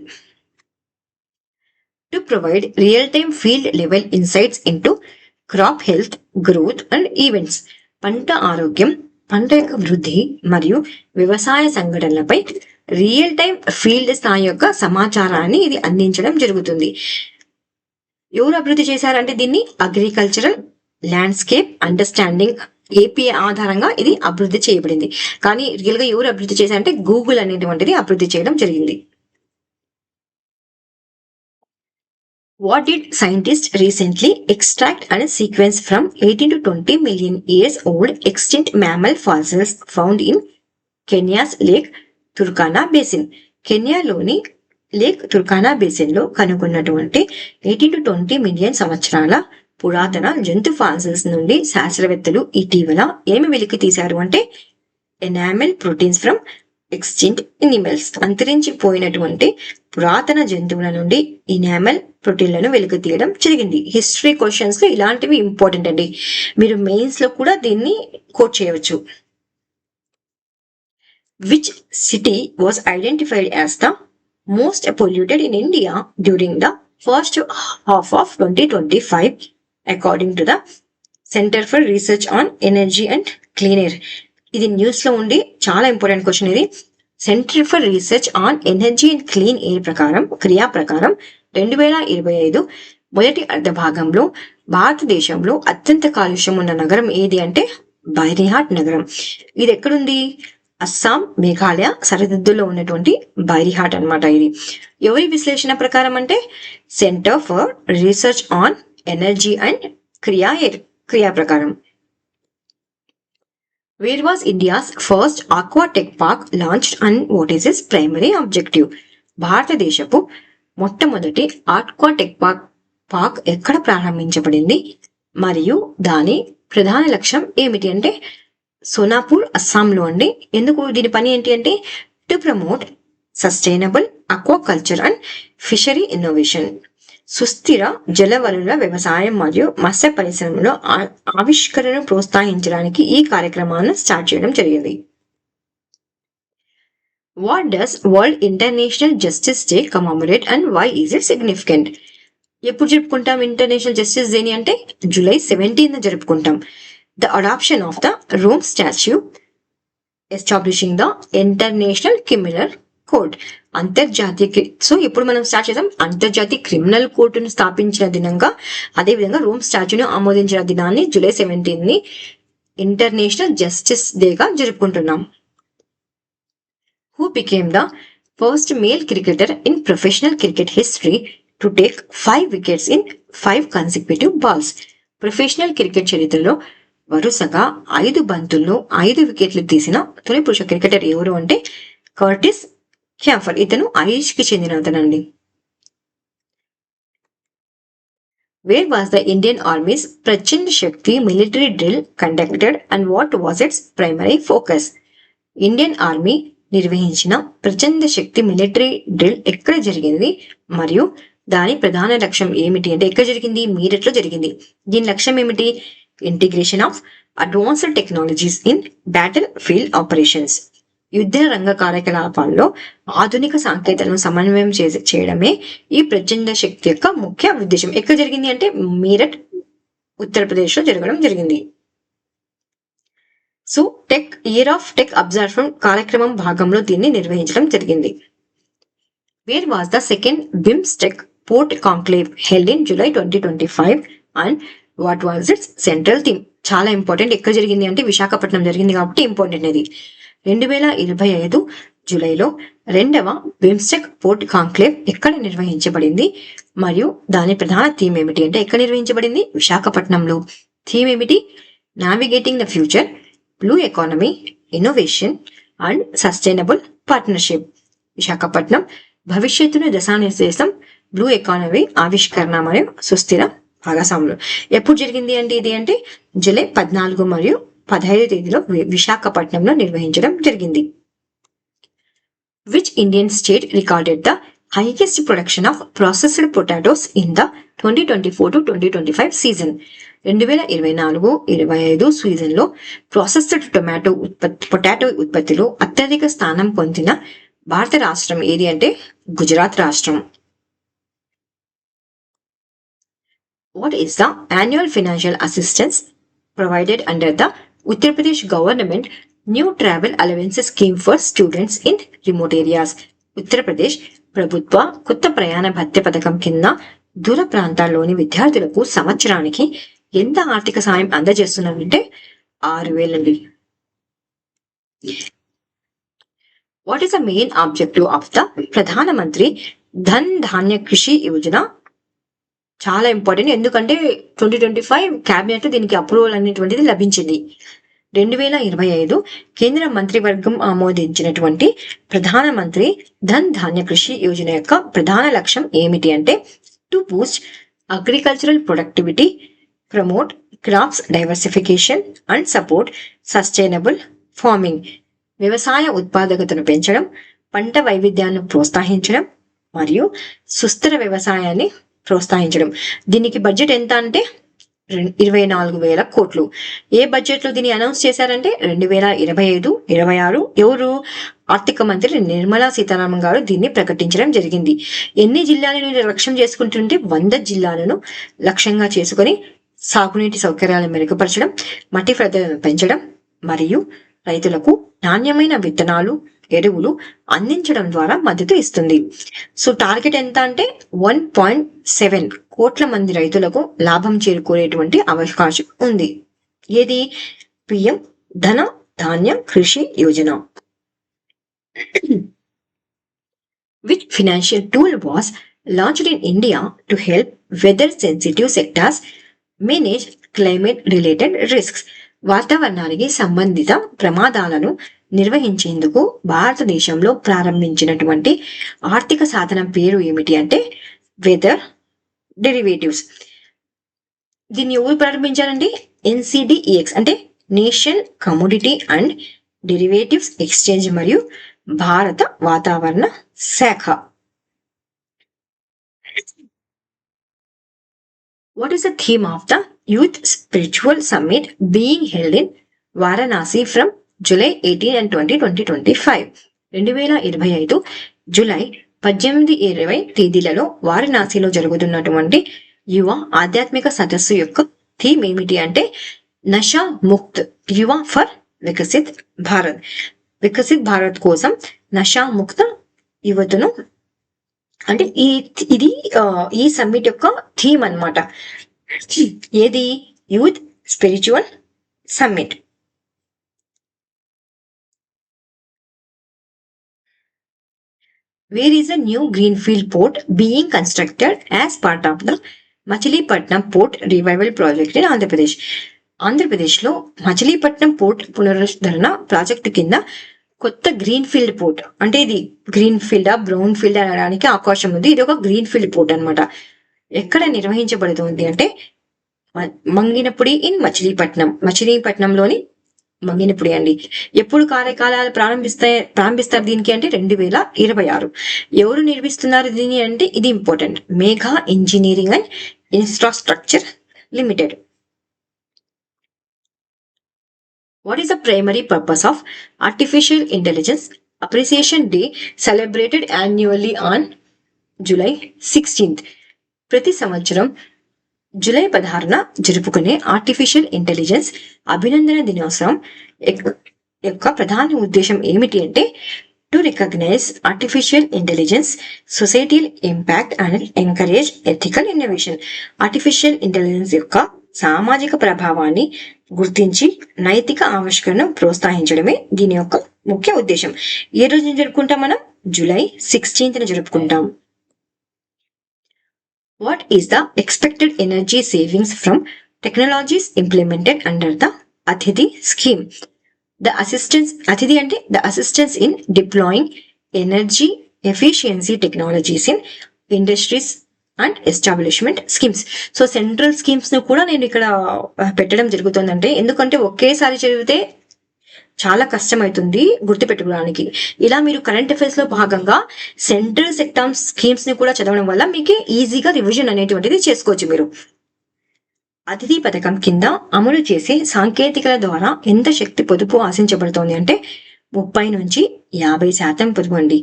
To provide real time field level insights into crop health growth and events. పంట ఆరోగ్యం, పంట యొక్క వృద్ధి మరియు వ్యవసాయ సంఘటనలపై రియల్ టైమ్ ఫీల్డ్ స్థాయి యొక్క సమాచారాన్ని ఇది అందించడం జరుగుతుంది. ఎవరు అభివృద్ధి చేశారంటే దీన్ని అగ్రికల్చరల్ ల్యాండ్స్కేప్ అండర్స్టాండింగ్ ఏపీఐ ఆధారంగా ఇది అభివృద్ధి చేయబడింది. కానీ రియల్ గా ఎవరు అభివృద్ధి చేశారంటే గూగుల్ అనేటువంటిది అభివృద్ధి చేయడం జరిగింది. What did scientist recently extract and sequence from 18 to 20 million years old extinct mammal fossils found in Kenya's lake Turkana basin? కెన్యాలోని లేక్ తుర్కానా బేసిన్ లో కనుగొన్నటువంటి 18 to 20 మిలియన్ సంవత్సరాల పురాతన జంతు ఫాసిల్స్ నుండి శాస్త్రవేత్తలు ఇటీవల ఏమి వెలికి తీశారు అంటే enamel proteins from extinct animals. అంతరించిపోయినటువంటి పురాతన జంతువుల నుండి ఇనామెల్ ప్రోటీన్లను వెలికి తీయడం జరిగింది. హిస్టరీ క్వశ్చన్స్ లో ఇలాంటివి ఇంపార్టెంట్ అండి. మీరు మెయిన్స్ లో కూడా దీన్ని కోట్ చేయవచ్చు. Which city was identified as the most polluted in India during the first half of 2025 according to the centre for research on energy and clean air? ఇది news లో ఉండి చాలా ఇంపార్టెంట్ క్వశ్చన్. ఇది centre for research on energy and clean air క్రియా ప్రకారం 2025 మొదటి అర్ధ భాగంలో భారతదేశంలో అత్యంత కాలుష్యం ఉన్న నగరం ఏది అంటే బైరిహాట్ నగరం. ఇది ఎక్కడుంది? అస్సాం మేఘాలయ సరిహద్దుల్లో ఉన్నటువంటి బైరిహాట్ అన్నమాట. ఇది ఎవరి విశ్లేషణ ప్రకారం అంటే centre for research on energy and క్రియా ప్రకారం. Where was India's first aquatech park launched and what is its primary objective? భారతదేశపు మొట్టమొదటి ఆక్వాటెక్ పార్క్ ఎక్కడ ప్రారంభించబడింది మరియు దాని ప్రధాన లక్ష్యం ఏమిటి అంటే సోనాపూర్ అస్సాంలో అండి. ఎందుకు దీని పని ఏంటి అంటే to promote sustainable aquaculture and fishery innovation, సుస్థిర జలవనరుల వ్యవసాయం మరియు మత్స్య పరిశ్రమలో ఆవిష్కరణను ప్రోత్సహించడానికి ఈ కార్యక్రమాన్ని స్టార్ట్ చేయడం జరిగింది. What does world international justice day commemorate and why is it significant? ఎప్పుడు జరుపుకుంటాం ఇంటర్నేషనల్ జస్టిస్ డేని అంటే జూలై 17 జరుపుకుంటాం. The adoption of the Rome statue establishing the international criminal court, అంతర్జాతీయ. సో ఇప్పుడు మనం స్టార్ట్ చేద్దాం అంతర్జాతీయ క్రిమినల్ కోర్టును స్థాపించిన దినంగా, అదేవిధంగా రోమ్ స్టాచ్యూను ఆమోదించిన దినాన్ని జూలై 17 ఇంటర్నేషనల్ జస్టిస్ డేగా జరుపుకుంటున్నాం. Who became the first male cricketer in professional cricket history to take 5 wickets in 5 consecutive balls? Professional cricket చరిత్రలో వరుసగా 5 బంతుల్లో 5 వికెట్లు తీసిన తొలి పురుష క్రికెటర్ ఎవరు అంటే కర్టిస్ క్యాంఫర్. ఇతను ఐరిష్ కి చెందిన అతనండి. Where was the Indian army's Prachand Shakti military drill conducted and what was its primary focus? Indian army నిర్వహించిన ప్రచండ శక్తి మిలిటరీ డ్రిల్ ఎక్కడ జరిగింది మరియు దాని ప్రధాన లక్ష్యం ఏమిటి అంటే ఎక్కడ జరిగింది? మీరట్లో జరిగింది. దీని లక్ష్యం ఏమిటి? Integration of advanced technologies in battle field operations, యుద్ధ రంగ కార్యకలాపాల్లో ఆధునిక సాంకేతికతను సమన్వయం చేయడమే ఈ ప్రచండ శక్తి యొక్క ముఖ్య ఉద్దేశం. ఎక్కడ జరిగింది అంటే మీరట్ ఉత్తరప్రదేశ్ లో జరగడం జరిగింది. So year of tech observation కార్యక్రమం భాగంలో దీన్ని నిర్వహించడం జరిగింది. Wear was the second BIMSTEC port conclave held in July 2025 and what was it's central theme? చాలా ఇంపార్టెంట్. ఎక్కడ జరిగింది అంటే విశాఖపట్నం జరిగింది కాబట్టి ఇంపార్టెంట్ ఇది. 2025 జూలైలో 2వ బిమ్స్టెక్ పోర్ట్ కాంక్లేవ్ ఎక్కడ నిర్వహించబడింది మరియు దాని ప్రధాన థీమ్ ఏమిటి అంటే ఎక్కడ నిర్వహించబడింది? విశాఖపట్నంలో. థీమ్ ఏమిటి? Navigating the future, blue economy, innovation and sustainable partnership. Visakhapatnam భవిష్యత్తును దిశానిర్దేశం, బ్లూ ఎకానమీ ఆవిష్కరణ మరియు సుస్థిర భాగస్వాములు. ఎప్పుడు జరిగింది అంటే ఇది అంటే జూలై 14 మరియు 15 తేదీలో విశాఖపట్నంలో నిర్వహించడం జరిగింది. Which Indian state recorded the highest production of processed potatoes in the 2024 to 2025 season? 2024-25 season లో ప్రాసెస్డ్ పొటాటో ఉత్పత్తిలో అత్యధిక స్థానం పొందిన భారత రాష్ట్రం ఏది అంటే గుజరాత్ రాష్ట్రం. What is the annual financial assistance provided under the Uttar Pradesh government new travel allowance scheme for students in remote areas? Uttar Pradesh ప్రభుత్వ కొత్త ప్రయాణ భత్య పథకం కింద దూర ప్రాంతాల్లోని విద్యార్థులకు సంవత్సరానికి ఎంత ఆర్థిక సాయం అందజేస్తున్నారంటే 6,000 అండి. What is the main objective of the Pradhan Mantri Dhan ధాన్య కృషి యోజన? చాలా ఇంపార్టెంట్. ఎందుకంటే 2025 క్యాబినెట్ దీనికి అప్రూవల్ అనేటువంటిది లభించింది. 2025 కేంద్ర మంత్రివర్గం ఆమోదించినటువంటి ప్రధానమంత్రి ధన్ ధాన్య కృషి యోజన యొక్క ప్రధాన లక్ష్యం ఏమిటి అంటే to Boost agricultural productivity, promote crops diversification and support sustainable farming. వ్యవసాయ ఉత్పాదకతను పెంచడం, పంట వైవిధ్యాన్ని ప్రోత్సహించడం మరియు సుస్థిర వ్యవసాయాన్ని ప్రోత్సహించడం. దీనికి బడ్జెట్ ఎంత అంటే 24,000 కోట్లు. ఏ బడ్జెట్ లో దీన్ని అనౌన్స్ చేశారంటే 2025-26 ఎవరు ఆర్థిక మంత్రి నిర్మలా సీతారామన్ గారు దీన్ని ప్రకటించడం జరిగింది. ఎన్ని జిల్లాలను లక్ష్యం చేసుకుంటుంటే 100 జిల్లాలను లక్ష్యంగా చేసుకుని సాగునీటి సౌకర్యాలను మెరుగుపరచడం, మట్టి ఫలదలను పెంచడం మరియు రైతులకు నాణ్యమైన విత్తనాలు, ఎరువులు అందించడం ద్వారా మద్దతు ఇస్తుంది. సో టార్గెట్ ఎంత అంటే 1.7 కోట్ల మంది రైతులకు లాభం చేరుకునేటువంటి అవకాశం ఉంది. ఏది? పిఎం ధన ధాన్య కృషి Yojana. Which financial tool was launched in India to help weather sensitive sectors manage climate related risks? వాతావరణానికి సంబంధిత ప్రమాదాలను నిర్వహించేందుకు భారతదేశంలో ప్రారంభించినటువంటి ఆర్థిక సాధనం పేరు ఏమిటి అంటే వెదర్ డెరివేటివ్స్. దీన్ని ఎవరు ప్రారంభించారండి? ఎన్సిడిఈఎక్స్ అంటే national commodity and derivatives exchange మరియు భారత వాతావరణ శాఖ. What is the theme of the Youth Spiritual Summit being held in Varanasi from July 18 and 20, 2025? 2025 July 18-20 తేదీలలో వారణాసిలో జరుగుతున్నటువంటి యువ ఆధ్యాత్మిక సదస్సు యొక్క థీమ్ ఏమిటి అంటే నషా ముక్త్ యువ ఫర్ వికసిత్ భారత్. వికసిత్ భారత్ కోసం నషా ముక్త యువతను అంటే ఇది ఈ సమ్మిట్ యొక్క థీమ్ అన్నమాట. ఏది? Youth spiritual summit. Where is a new greenfield port being constructed as part of the Machilipatnam port revival project in Andhra Pradesh? ఆంధ్రప్రదేశ్లో మచిలీపట్నం పోర్ట్ పునరుద్ధరణ ప్రాజెక్టు కింద కొత్త గ్రీన్ ఫీల్డ్ పోర్ట్, అంటే ఇది గ్రీన్ ఫీల్డ్ బ్రౌన్ ఫీల్డ్ అనడానికి అవకాశం ఉంది. ఇది ఒక గ్రీన్ ఫీల్డ్ పోర్ట్ అనమాట. ఎక్కడ నిర్వహించబడుతుంది అంటే మంగినపుడి ఇన్ మచిలీపట్నంలోని మంగినపుడి అండి. ఎప్పుడు కార్యకాలాలు ప్రారంభిస్తారు దీనికి అంటే 2026. ఎవరు నిర్మిస్తున్నారు దీన్ని అంటే ఇది important, Megha engineering and infrastructure limited. What is the primary purpose of Artificial Intelligence Appreciation Day celebrated annually on July 16th? ప్రతి సంవత్సరం జూలై 16న జరుపుకునే ఆర్టిఫిషియల్ ఇంటెలిజెన్స్ అభినందన దినోత్సవం యొక్క ప్రధాన ఉద్దేశం ఏమిటి అంటే to recognise artificial intelligence societal impact and encourage ethical innovation. Artificial intelligence యొక్క సామాజిక ప్రభావాన్ని గుర్తించి నైతిక ఆవిష్కరణను ప్రోత్సహించడమే దీని యొక్క ముఖ్య ఉద్దేశం. ఏ రోజున జరుపుకుంటాం మనం? జూలై 16న జరుపుకుంటాం. What is the expected energy savings from technologies implemented under the Athithi scheme? The assistance, Athithi ante the assistance in deploying energy efficiency technologies in industries and establishment schemes. So central schemes ను కూడా నేను ఇక్కడ పెట్టడం జరుగుతుందంటే ఎందుకంటే ఒకేసారి చదివితే చాలా కష్టమవుతుంది గుర్తుపెట్టుకోవడానికి. ఇలా మీరు కరెంట్ అఫైర్స్ లో భాగంగా సెంట్రల్ సెక్టార్ స్కీమ్స్ ని కూడా చదవడం వల్ల మీకు ఈజీగా రివిజన్ అనేటువంటిది చేసుకోవచ్చు మీరు. అతిథి పథకం కింద అమలు చేసే సాంకేతికల ద్వారా ఎంత శక్తి పొదుపు ఆశించబడుతోంది అంటే 30 నుంచి 50% పొదుపు అండి.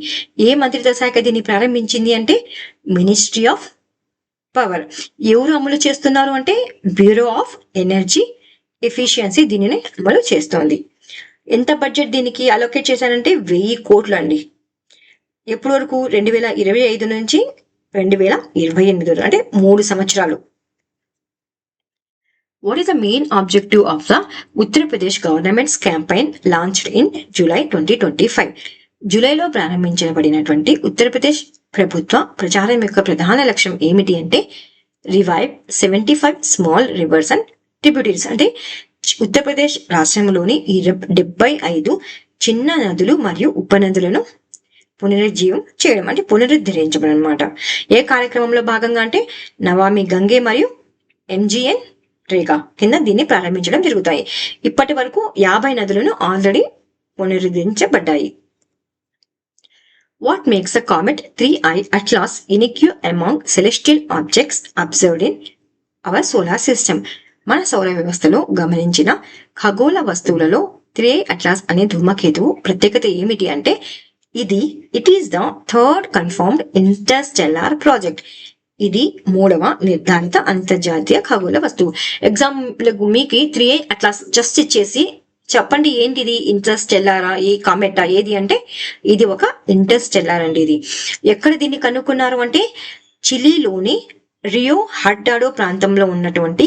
ఏ మంత్రిత్వ శాఖ దీన్ని ప్రారంభించింది అంటే మినిస్ట్రీ ఆఫ్ పవర్. ఎవరు అమలు చేస్తున్నారు అంటే బ్యూరో ఆఫ్ ఎనర్జీ ఎఫిషియన్సీ దీనిని అమలు చేస్తోంది. ఎంత బడ్జెట్ దీనికి అలొకేట్ చేశారంటే 1000 కోట్లు అండి. ఎప్పటి వరకు? 2025 నుంచి 2028 అంటే 3 సంవత్సరాలు. What is the main objective of the Uttar Pradesh government's campaign launched in July 2025? జూలైలో ప్రారంభించబడినటువంటి ఉత్తరప్రదేశ్ ప్రభుత్వ ప్రచారం యొక్క ప్రధాన లక్ష్యం ఏమిటి అంటే revive 75 small reverse and tributaries. అంటే ఉత్తరప్రదేశ్ రాష్ట్రంలోని 75 చిన్న నదులు మరియు ఉపనదులను పునరుజ్జీవం చేయడం అంటే పునరుద్ధరించడం అనమాట. ఏ కార్యక్రమంలో భాగంగా అంటే నమామి గంగే మరియు ఎంజిఎన్ రేగా కింద దీన్ని ప్రారంభించడం జరుగుతాయి. ఇప్పటి వరకు 50 నదులను already పునరుద్ధరించబడ్డాయి. What makes a comet 3I Atlas unique among celestial objects observed in our solar system? మన సౌర వ్యవస్థలో గమనించిన ఖగోళ వస్తువులలో 3I అట్లాస్ అనే ధూమకేతువు ప్రత్యేకత ఏమిటి అంటే it is the third confirmed Interstellar project. ఇది 3వ నిర్ధారిత అంతర్జాతీయ ఖగోళ వస్తువు. ఎగ్జాంపుల్ మీకు 3I అట్లాస్ జస్ట్ ఇచ్చేసి చెప్పండి ఏంటిది, ఇంటర్స్టెల్లారా, ఏ కామెటా, ఏది అంటే ఇది ఒక ఇంటర్స్టెల్లార్ అండి. ఇది ఎక్కడ దీన్ని కనుక్కున్నారు అంటే చిలీలోని రియో హడ్డాడో ప్రాంతంలో ఉన్నటువంటి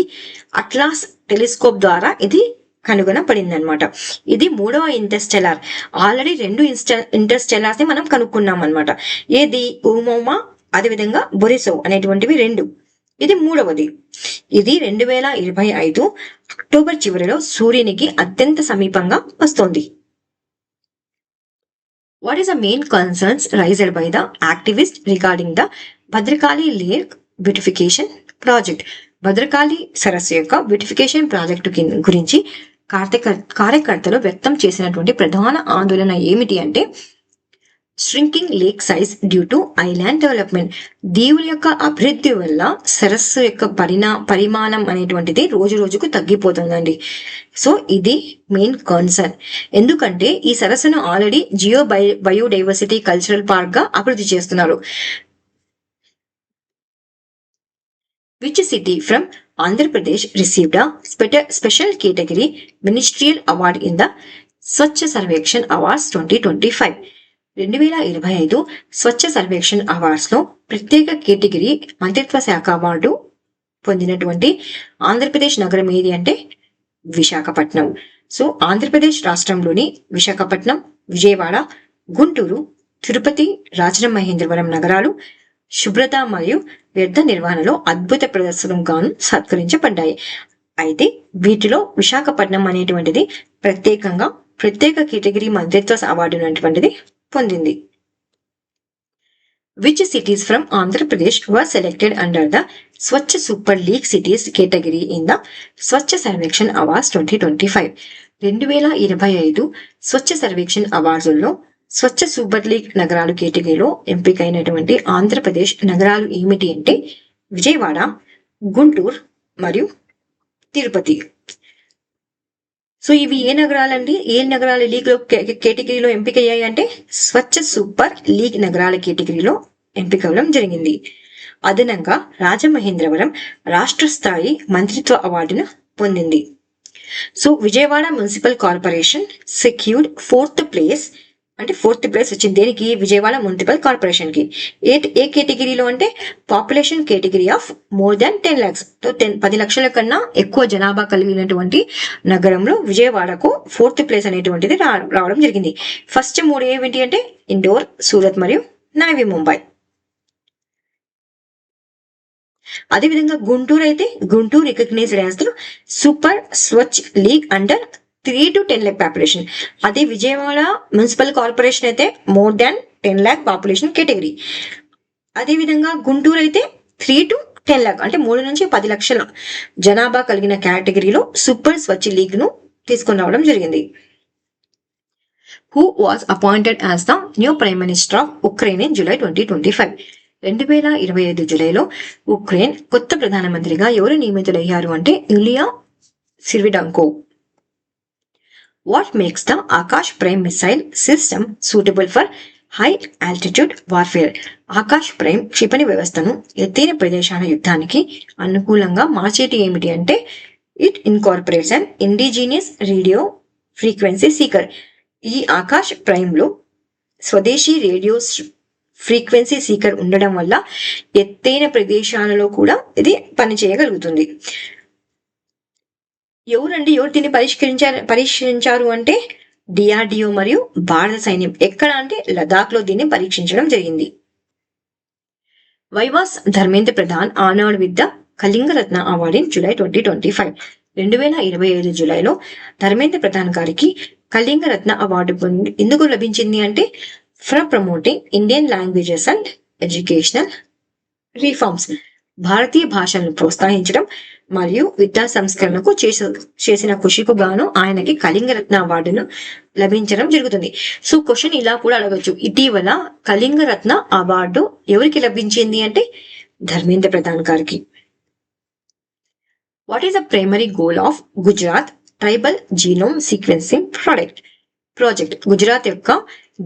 అట్లాస్ టెలిస్కోప్ ద్వారా ఇది కనుగొనబడింది అనమాట. ఇది 3వ ఇంటర్స్టెల్లార్. ఆల్రెడీ 2 ఇంటర్స్టెల్లార్స్ ని మనం కనుక్కున్నాం అనమాట. ఏది ఓమోమా, అదేవిధంగా బొరిసోవ్ అనేటువంటివి 2. ఇది 3వది. ఇది 2025 అక్టోబర్ చివరిలో సూర్యునికి అత్యంత సమీపంగా వస్తోంది. What is the main concerns raised by the activists regarding the Bhadrakali lake beautification project? Bhadrakali సరస్సు యొక్క బ్యూటిఫికేషన్ ప్రాజెక్టు గురించి కార్యకర్తలు వ్యక్తం చేసినటువంటి ప్రధాన ఆందోళన ఏమిటి అంటే shrinking lake size due to island development. దీవుల యొక్క అభివృద్ధి వల్ల సరస్సు యొక్క పరిమాణం అనేటువంటిది రోజు రోజుకు తగ్గిపోతుందండి. సో ఇది మెయిన్ కన్సర్న్. ఎందుకంటే ఈ సరస్సును ఆల్రెడీ బయోడైవర్సిటీ కల్చరల్ పార్క్ గా అభివృద్ధి చేస్తున్నారు. Which city from Andhra Pradesh received a special category ministerial award in the Swachh Sarvekshan Awards 2025? 2025 Swachh Sarvekshan awards లో ప్రత్యేక కేటగిరీ మంత్రిత్వ శాఖ అవార్డు పొందినటువంటి ఆంధ్రప్రదేశ్ నగరం ఏది అంటే విశాఖపట్నం. సో ఆంధ్రప్రదేశ్ రాష్ట్రంలోని విశాఖపట్నం, విజయవాడ, గుంటూరు, తిరుపతి, రాజమహేంద్రవరం నగరాలు శుభ్రత మరియు వ్యర్థ నిర్వహణలో అద్భుత ప్రదర్శనం గాను సత్కరించబడ్డాయి. అయితే వీటిలో విశాఖపట్నం అనేటువంటిది ప్రత్యేక కేటగిరీ మంత్రిత్వ అవార్డు అనేటువంటిది పొందింది. Which cities from Andhra Pradesh were selected under the Swachh Super League Cities category in the Swachh Sarvekshan Awards 2025? 2025 Swachh Sarvekshan అవార్డుల్లో Swachh super league నగరాలు కేటగిరీలో ఎంపికైనటువంటి ఆంధ్రప్రదేశ్ నగరాలు ఏమిటి అంటే విజయవాడ, గుంటూరు మరియు తిరుపతి. సో ఇవి ఏ నగరాలండి? ఏ నగరాల లీగ్ లో కేటగిరీలో ఎంపికయ్యాయి అంటే స్వచ్ఛ సూపర్ లీగ్ నగరాల కేటగిరీలో ఎంపిక అవ్వడం జరిగింది. అదనంగా రాజమహేంద్రవరం రాష్ట్ర స్థాయి మంత్రిత్వ అవార్డును పొందింది. So Vijayawada municipal corporation secured 4th place వచ్చింది. దేనికి? విజయవాడ మున్సిపల్ కార్పొరేషన్ కి. ఏ కేటగిరీలో అంటే population category of more than 10 lakhs. 10 లక్షల కన్నా ఎక్కువ జనాభా కలిగినటువంటి నగరంలో విజయవాడకు 4th ప్లేస్ అనేటువంటిది రావడం జరిగింది. ఫస్ట్ 3 ఏమిటి అంటే ఇండోర్, సూరత్ మరియు నవీ ముంబై. అదేవిధంగా Guntur recognised as the super Swachh league under 3 to 10 lakh population. అదే విజయవాడ మున్సిపల్ కార్పొరేషన్ అయితే more than 10 lakh population category. అదేవిధంగా గుంటూరు అయితే 3 to 10 lakh అంటే 3 నుంచి 10 లక్షల జనాభా కలిగిన కేటగిరీలో సూపర్ స్వచ్ఛ లీగ్ ను తీసుకుని రావడం జరిగింది. Who was appointed as the new Prime Minister of Ukraine in July 2025? 2025 జూలైలో ఉక్రెయిన్ కొత్త ప్రధానమంత్రిగా ఎవరు నియమితులయ్యారు అంటే Yulia సిర్విడంకో. What makes the Akash Prime missile system suitable for high altitude warfare? Akash prime క్షిపణి వ్యవస్థను ఎత్తైన ప్రదేశాల యుద్ధానికి అనుకూలంగా మార్చేటి ఏమిటి అంటే it incorporates and indigenous radio frequency seeker. ఈ ఆకాష్ ప్రైమ్ లో స్వదేశీ రేడియో ఫ్రీక్వెన్సీ సీకర్ ఉండడం వల్ల ఎత్తైన ప్రదేశాలలో కూడా ఇది పనిచేయగలుగుతుంది. ఎవరు దీన్ని పరీక్షించారు అంటే డిఆర్డిఓ మరియు భారత సైన్యం. ఎక్కడ అంటే లదాఖ్ లో దీన్ని పరీక్షించడం జరిగింది. Why was Dharmendra Pradhan honoured with the Kalinga Ratna award in July 2025? 2025 జూలైలో ధర్మేంద్ర ప్రధాన్ గారికి కళింగరత్న అవార్డు ఎందుకు లభించింది అంటే for promoting Indian languages and educational reforms. భారతీయ భాషలను ప్రోత్సహించడం మరియు విద్యా సంస్కరణకు చేసిన కృషికు గాను ఆయనకి కళింగరత్న అవార్డును లభించడం జరుగుతుంది. సో క్వశ్చన్ ఇలా కూడా అడగచ్చు, ఇటీవల కళింగరత్న అవార్డు ఎవరికి లభించింది అంటే ధర్మేంద్ర ప్రధాన్ గారికి. What is the primary goal of Gujarat tribal genome sequencing project? Gujarat యొక్క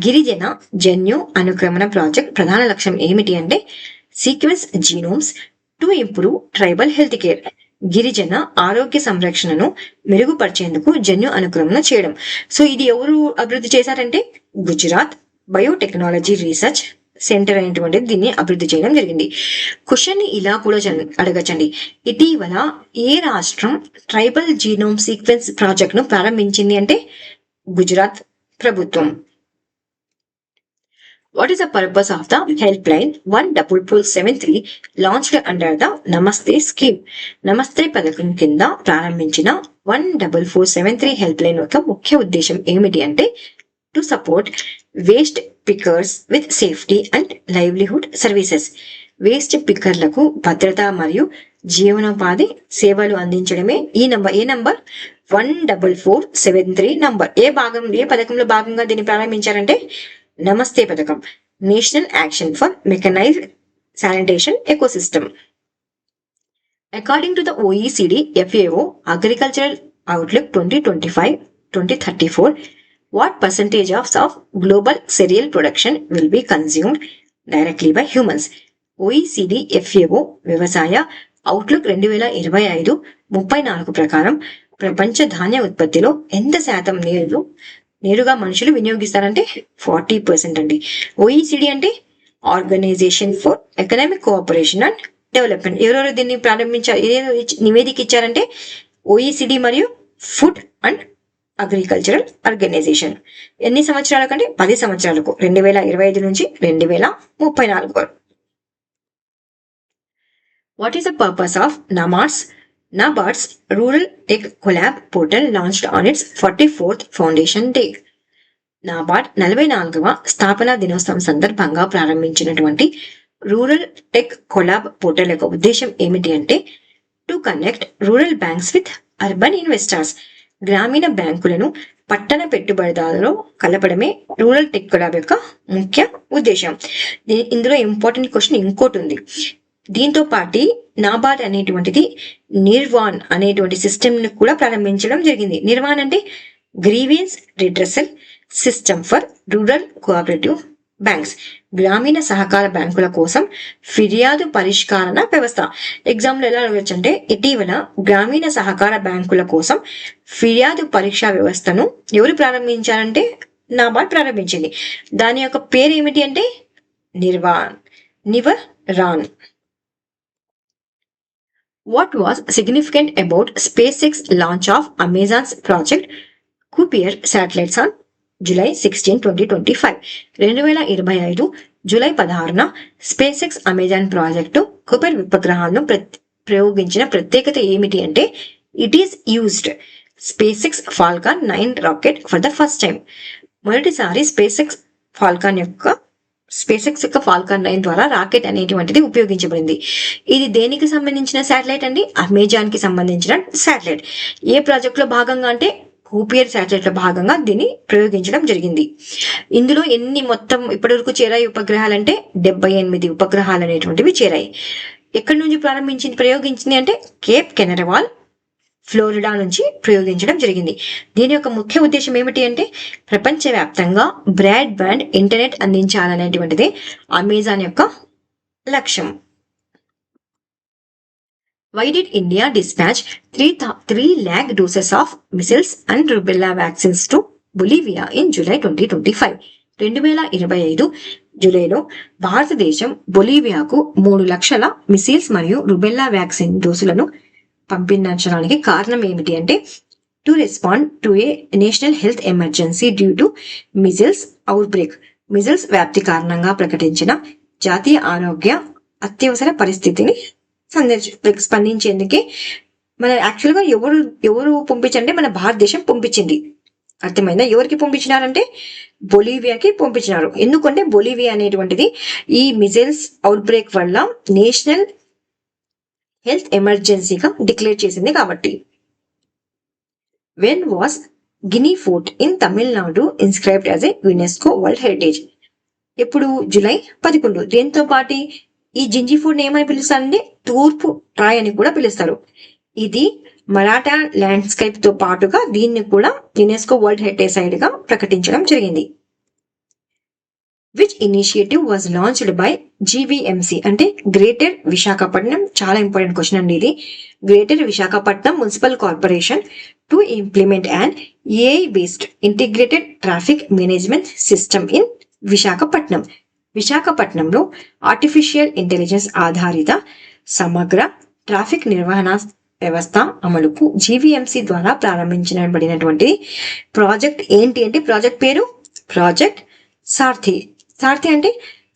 గిరిజన జన్యు అనుక్రమణ ప్రాజెక్ట్ ప్రధాన లక్ష్యం ఏమిటి అంటే sequence genomes to improve tribal health care. గిరిజన ఆరోగ్య సంరక్షణను మెరుగుపరిచేందుకు జన్యు అనుక్రమణ చేయడం. సో ఇది ఎవరు అభివృద్ధి చేశారంటే గుజరాత్ బయోటెక్నాలజీ రీసెర్చ్ సెంటర్ అనేటువంటిది దీన్ని అభివృద్ధి చేయడం జరిగింది. క్వశ్చన్ ని ఇలా కూడా అడగచ్చండి. ఇటీవల ఏ రాష్ట్రం ట్రైబల్ జీనోమ్ సీక్వెన్స్ ప్రాజెక్ట్ ను ప్రారంభించింది అంటే గుజరాత్ ప్రభుత్వం. What is the purpose of the help line 14473 launched under the నమస్తే స్కీమ్? నమస్తే పథకం కింద ప్రారంభించిన 14473 హెల్ప్ లైన్ యొక్క ముఖ్య ఉద్దేశం ఏమిటి అంటే to support waste pickers with safety and livelihood services. Waste పికర్లకు భద్రత మరియు జీవనోపాధి సేవలు అందించడమే ఈ నంబర్. ఏ నంబర్? 14473 నంబర్. ఏ పథకంలో భాగంగా దీన్ని ప్రారంభించారంటే నమస్తే పథకం, national action for mechanised sanitation ecosystem. According to the OECD FAO అగ్రికల్చరల్ అవుట్లుక్ 2025-2034, what percentage of global cereal production will be consumed directly by humans? OECD FAO వ్యవసాయ అవుట్లుక్ 2025-34 ప్రకారం ప్రపంచ ధాన్య ఉత్పత్తిలో ఎంత శాతం నేరుగా మనుషులు వినియోగిస్తారంటే 40% అండి. OECD అంటే Organisation for Economic Cooperation and Development. ఎవరెవరు దీన్ని ప్రారంభించారు, నివేదిక ఇచ్చారంటే OECD మరియు ఫుడ్ అండ్ అగ్రికల్చరల్ ఆర్గనైజేషన్. ఎన్ని సంవత్సరాలకు అంటే 10 సంవత్సరాలకు, 2025 నుంచి 2034 వరకు. What is the purpose of NABARD's Rural Tech Collab Portal launched on its 44th Foundation Day? NABARD 44వ స్థాపనా దినోత్సవం సందర్భంగా ప్రారంభించినటువంటి రూరల్ టెక్ కొలాబ్ పోర్టల్ యొక్క ఉద్దేశం ఏమిటి అంటే to connect rural banks with urban investors. గ్రామీణ బ్యాంకులను పట్టణ పెట్టుబడిదారులలో కలపడమే రూరల్ టెక్ కొలాబ్ యొక్క ముఖ్య ఉద్దేశం. ఇందులో ఇంపార్టెంట్ క్వశ్చన్ ఇంకోటి ఉంది. దీంతో పాటు నాబార్డ్ అనేటువంటిది నిర్వాన్ అనేటువంటి సిస్టమ్ ని కూడా ప్రారంభించడం జరిగింది. నిర్వాన్ అంటే grievance redressal system for rural cooperative banks. గ్రామీణ సహకార బ్యాంకుల కోసం ఫిర్యాదు పరిష్కరణ వ్యవస్థ. ఎగ్జాంపుల్ ఎలా అడగచ్చు అంటే ఇటీవల గ్రామీణ సహకార బ్యాంకుల కోసం ఫిర్యాదు పరీక్షా వ్యవస్థను ఎవరు ప్రారంభించారంటే నాబార్డ్ ప్రారంభించింది. దాని యొక్క పేరు ఏమిటి అంటే నివరాన్. What was significant about SpaceX launch of Amazon's project Kuiper satellites on July 16, 2025? 2025 జూలై 16న space X Amazon project Kuiper ఉపగ్రహాలను ప్రయోగించిన ప్రత్యేకత ఏమిటి అంటే it is used space X Falcon 9 rocket for the first time. మొదటిసారి స్పేస్ ఎక్స్ యొక్క Falcon 9 ద్వారా రాకెట్ అనేటువంటిది ఉపయోగించబడింది. ఇది దేనికి సంబంధించిన శాటిలైట్ అండి? అమెజాన్ కి సంబంధించిన శాటిలైట్. ఏ ప్రాజెక్ట్ లో భాగంగా అంటే కూపియర్ శాటిలైట్ లో భాగంగా దీన్ని ప్రయోగించడం జరిగింది. ఇందులో మొత్తం ఇప్పటి వరకు చేరాయి ఉపగ్రహాలు అంటే 78 ఉపగ్రహాలు అనేటువంటివి చేరాయి. ఎక్కడి నుంచి ప్రయోగించింది అంటే కేప్ కెనరవాల్ ఫ్లోరిడా నుంచి ప్రయోగించడం జరిగింది. దీని యొక్క ముఖ్య ఉద్దేశం ఏమిటి అంటే ప్రపంచవ్యాప్తంగా బ్రాడ్ బ్యాండ్ ఇంటర్నెట్ అందించాలనేటువంటిది అమెజాన్ యొక్క లక్ష్యం. Why did India dispatch 3 lakh doses of measles and rubella vaccines to Bolivia in July 2025? 2025 జూలైలో భారతదేశం బొలీవియాకు 3 లక్షల మిసిల్స్ మరియు రుబెల్లా వ్యాక్సిన్ డోసులను పంపించడానికి కారణం ఏమిటి అంటే to respond to A national health emergency due to measles out break. Measles వ్యాప్తి కారణంగా ప్రకటించిన జాతీయ ఆరోగ్య అత్యవసర పరిస్థితిని స్పందించేందుకే మన యాక్చువల్గా ఎవరు పంపించంటే మన భారతదేశం పంపించింది. అర్థమైందా? ఎవరికి పంపించినారంటే బొలీవియాకి పంపించినారు. ఎందుకంటే బొలీవియా అనేటువంటిది ఈ మిసిల్స్ అవుట్ బ్రేక్ వల్ల నేషనల్ హెల్త్ ఎమర్జెన్సీగా డిక్లేర్ చేసింది కాబట్టి. వెన్ వాస్ గినీ fort in Tamil Nadu inscribed as a UNESCO world heritage? ఎప్పుడు? జూలై 11. దీంతో పాటు ఈ జింజీ ఫోర్ట్ ఏమని పిలుస్తారంటే తూర్పు ట్రాయ్ అని కూడా పిలుస్తారు. ఇది మరాఠా ల్యాండ్స్కేప్ తో పాటుగా దీన్ని కూడా యునెస్కో వరల్డ్ హెరిటేజ్ సైట్ గా ప్రకటించడం జరిగింది. Which initiative was launched by GVMC అంటే గ్రేటర్ విశాఖపట్నం. చాలా ఇంపార్టెంట్ క్వశ్చన్ అండి ఇది. Greater Visakhapatnam municipal corporation to implement and AI based integrated traffic management system in Visakhapatnam. విశాఖపట్నంలో ఆర్టిఫిషియల్ ఇంటెలిజెన్స్ ఆధారిత సమగ్ర ట్రాఫిక్ నిర్వహణ వ్యవస్థ అమలుకు జీవీఎంసీ ద్వారా ప్రారంభించబడినటువంటి ప్రాజెక్ట్ ఏంటి అంటే ప్రాజెక్ట్ పేరు ప్రాజెక్ట్ సార్థి. సార్థి అంటే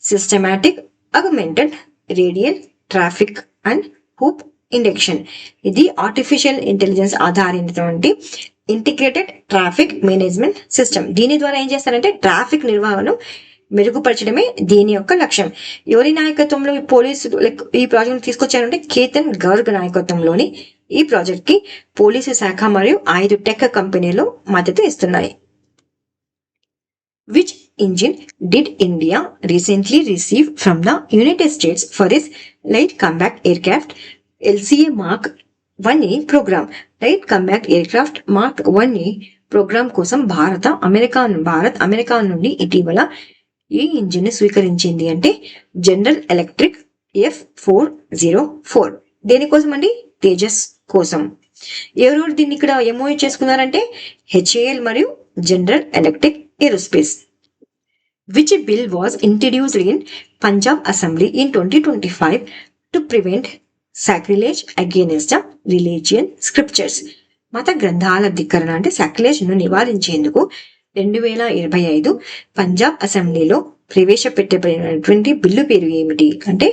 systematic augmented radial traffic and hoop induction. ఇది ఆర్టిఫిషియల్ ఇంటెలిజెన్స్ ఆధారితటువంటి ఇంటిగ్రేటెడ్ ట్రాఫిక్ మేనేజ్మెంట్ సిస్టమ్. దీని ద్వారా ఏం చేస్తారంటే ట్రాఫిక్ నిర్వహణను మెరుగుపరచడమే దీని యొక్క లక్ష్యం. ఎవరి నాయకత్వంలో ఈ పోలీసులు ఈ ప్రాజెక్ట్ తీసుకొచ్చారంటే కేతన్ గర్గ్ నాయకత్వంలోని ఈ ప్రాజెక్ట్ కి పోలీసు శాఖ మరియు 5 టెక్ కంపెనీలు మద్దతు ఇస్తున్నాయి. Which engine did India recently receive from the United States for its Light Combat Aircraft LCA Mark 1A program? Light Combat Aircraft Mark 1A programme కోసం భారత్ అమెరికా నుండి ఇటీవల ఈ ఇంజిన్ స్వీకరించింది అంటే జనరల్ ఎలక్ట్రిక్ F404. దేనికోసం అండి? తేజస్ కోసం. ఎవరెవరు దీన్ని ఇక్కడ ఎంఓయూ చేసుకున్నారంటే HAL మరియు general electric aerospace. Which bill was introduced in Punjab Assembly in 2025 to prevent sacrilege against the religion scriptures? మత గ్రంథాల ధిక్కరణ అంటే సాక్రిలేజ్ ను నివారించేందుకు 2025 పంజాబ్ అసెంబ్లీలో ప్రవేశపెట్టబడినటువంటి బిల్లు పేరు ఏమిటి అంటే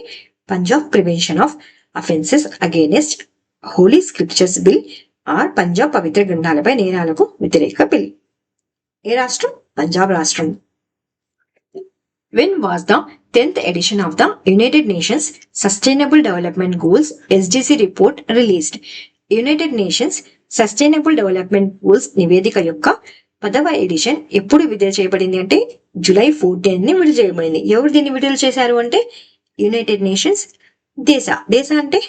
Punjab prevention of offences against holy scriptures bill or Punjab పవిత్ర గ్రంథాలపై నేరాలకు వ్యతిరేక బిల్. ఏ రాష్ట్రం? పంజాబ్ రాష్ట్రం. When was the 10th edition of the United Nations Sustainable Development Goals SDG report released? United nations sustainable development goals నివేదిక యొక్క 10వ ఎడిషన్ ఎప్పుడు విడుదల చేయబడింది అంటే జూలై 14 విడుదల చేయబడింది. ఎవరు దీన్ని విడుదల చేశారు అంటే యునైటెడ్ నేషన్స్ దేశ అంటే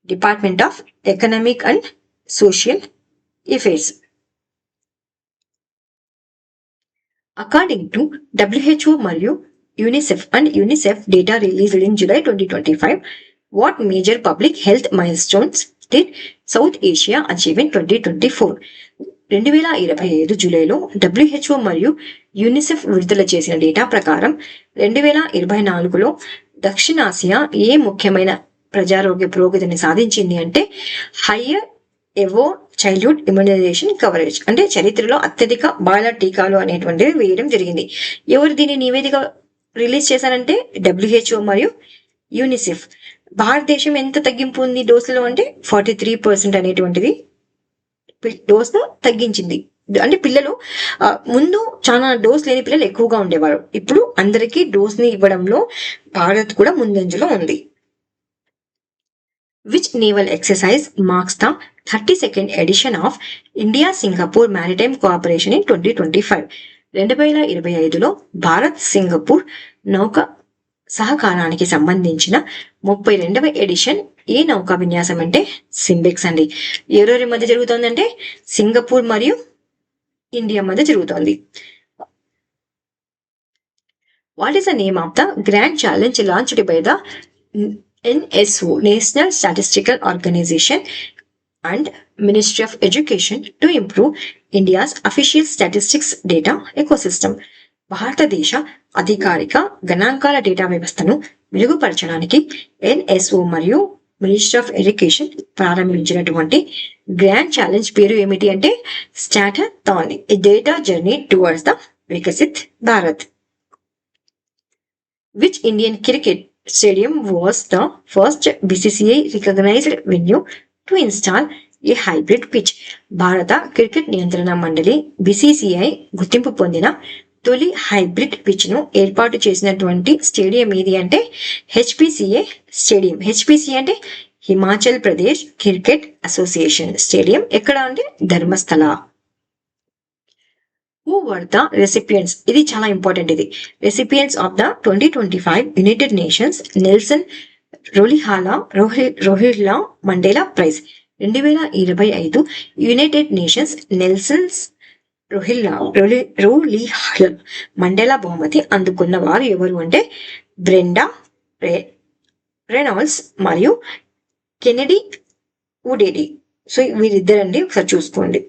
department of economic and social affairs. According to WHO మరియు UNICEF data released in July 2025, what major public health milestones did South Asia achieve in 2024? 2025 జూలైలో WHO మరియు యూనిసెఫ్ విడుదల చేసిన డేటా ప్రకారం 2024లో దక్షిణాసియా ఏ ముఖ్యమైన ప్రజారోగ్య పురోగతిని సాధించింది అంటే హయ్యర్ ఎవో చైల్డ్హుడ్ ఇమ్యునైజేషన్ కవరేజ్ అంటే చరిత్రలో అత్యధిక బాల టీకాలు అనేటువంటివి వేయడం జరిగింది. ఎవరు దీని నివేదిక రిలీజ్ చేశారంటే WHO మరియు యూనిసెఫ్. భారతదేశం ఎంత తగ్గింపు ఉంది డోసులో అంటే 43% అనేటువంటిది డోస్ను తగ్గించింది. అంటే పిల్లలు ముందు చాలా డోస్ లేని పిల్లలు ఎక్కువగా ఉండేవారు. ఇప్పుడు అందరికీ డోస్ ని ఇవ్వడంలో భారత్ కూడా ముందంజలో ఉంది. Which naval exercise marks the 32nd edition of India-Singapore Maritime Cooperation in 2025? 2025లో భారత్ సింగపూర్ నౌక సహకారానికి సంబంధించిన 32వ ఎడిషన్ ఏ నౌకా విన్యాసం అంటే సింబెక్స్ అండి. ఎవరెవరి మధ్య జరుగుతోందంటే సింగపూర్ మరియు ఇండియా మధ్య జరుగుతోంది. What is the name of the grand challenge launched by the NSO national statistical organisation and ministry of education to improve India's official statistics data ecosystem? భారతదేశ అధికారిక గణాంకాల డేటా వ్యవస్థను మెరుగుపరచడానికి NSO మరియు మినిస్ట్రీ ఆఫ్ ఎడ్యుకేషన్ ప్రారంభించినటువంటి grand challenge పేరు ఏమిటి అంటే Statathon, a data journey towards the Viksit Bharat. Which Indian cricket stadium was the first BCCI recognized venue to install a hybrid pitch? భారత క్రికెట్ నియంత్రణ మండలి BCCI గుర్తింపు పొందిన తొలి హైబ్రిడ్ పిచ్ ను ఏర్పాటు చేసినటువంటి స్టేడియం ఏది అంటే HPCA స్టేడియం. HPCA అంటే Himachal Pradesh cricket association stadium. ఎక్కడ అంటే Dharmasthala. Who were the recipients? ఇది చాలా ఇంపార్టెంట్. ఇది recipients of the 2025 United Nations Nelson Rolihlahla Mandela prize. 2025 United Nations Nelsons Rolihlahla Mandela బహుమతి అందుకున్న వారు ఎవరు అంటే బ్రెండా రెనాల్డ్స్ మరియు కెనెడీ ఉడేడి. సో వీరిద్దరండి, ఒకసారి చూసుకోండి.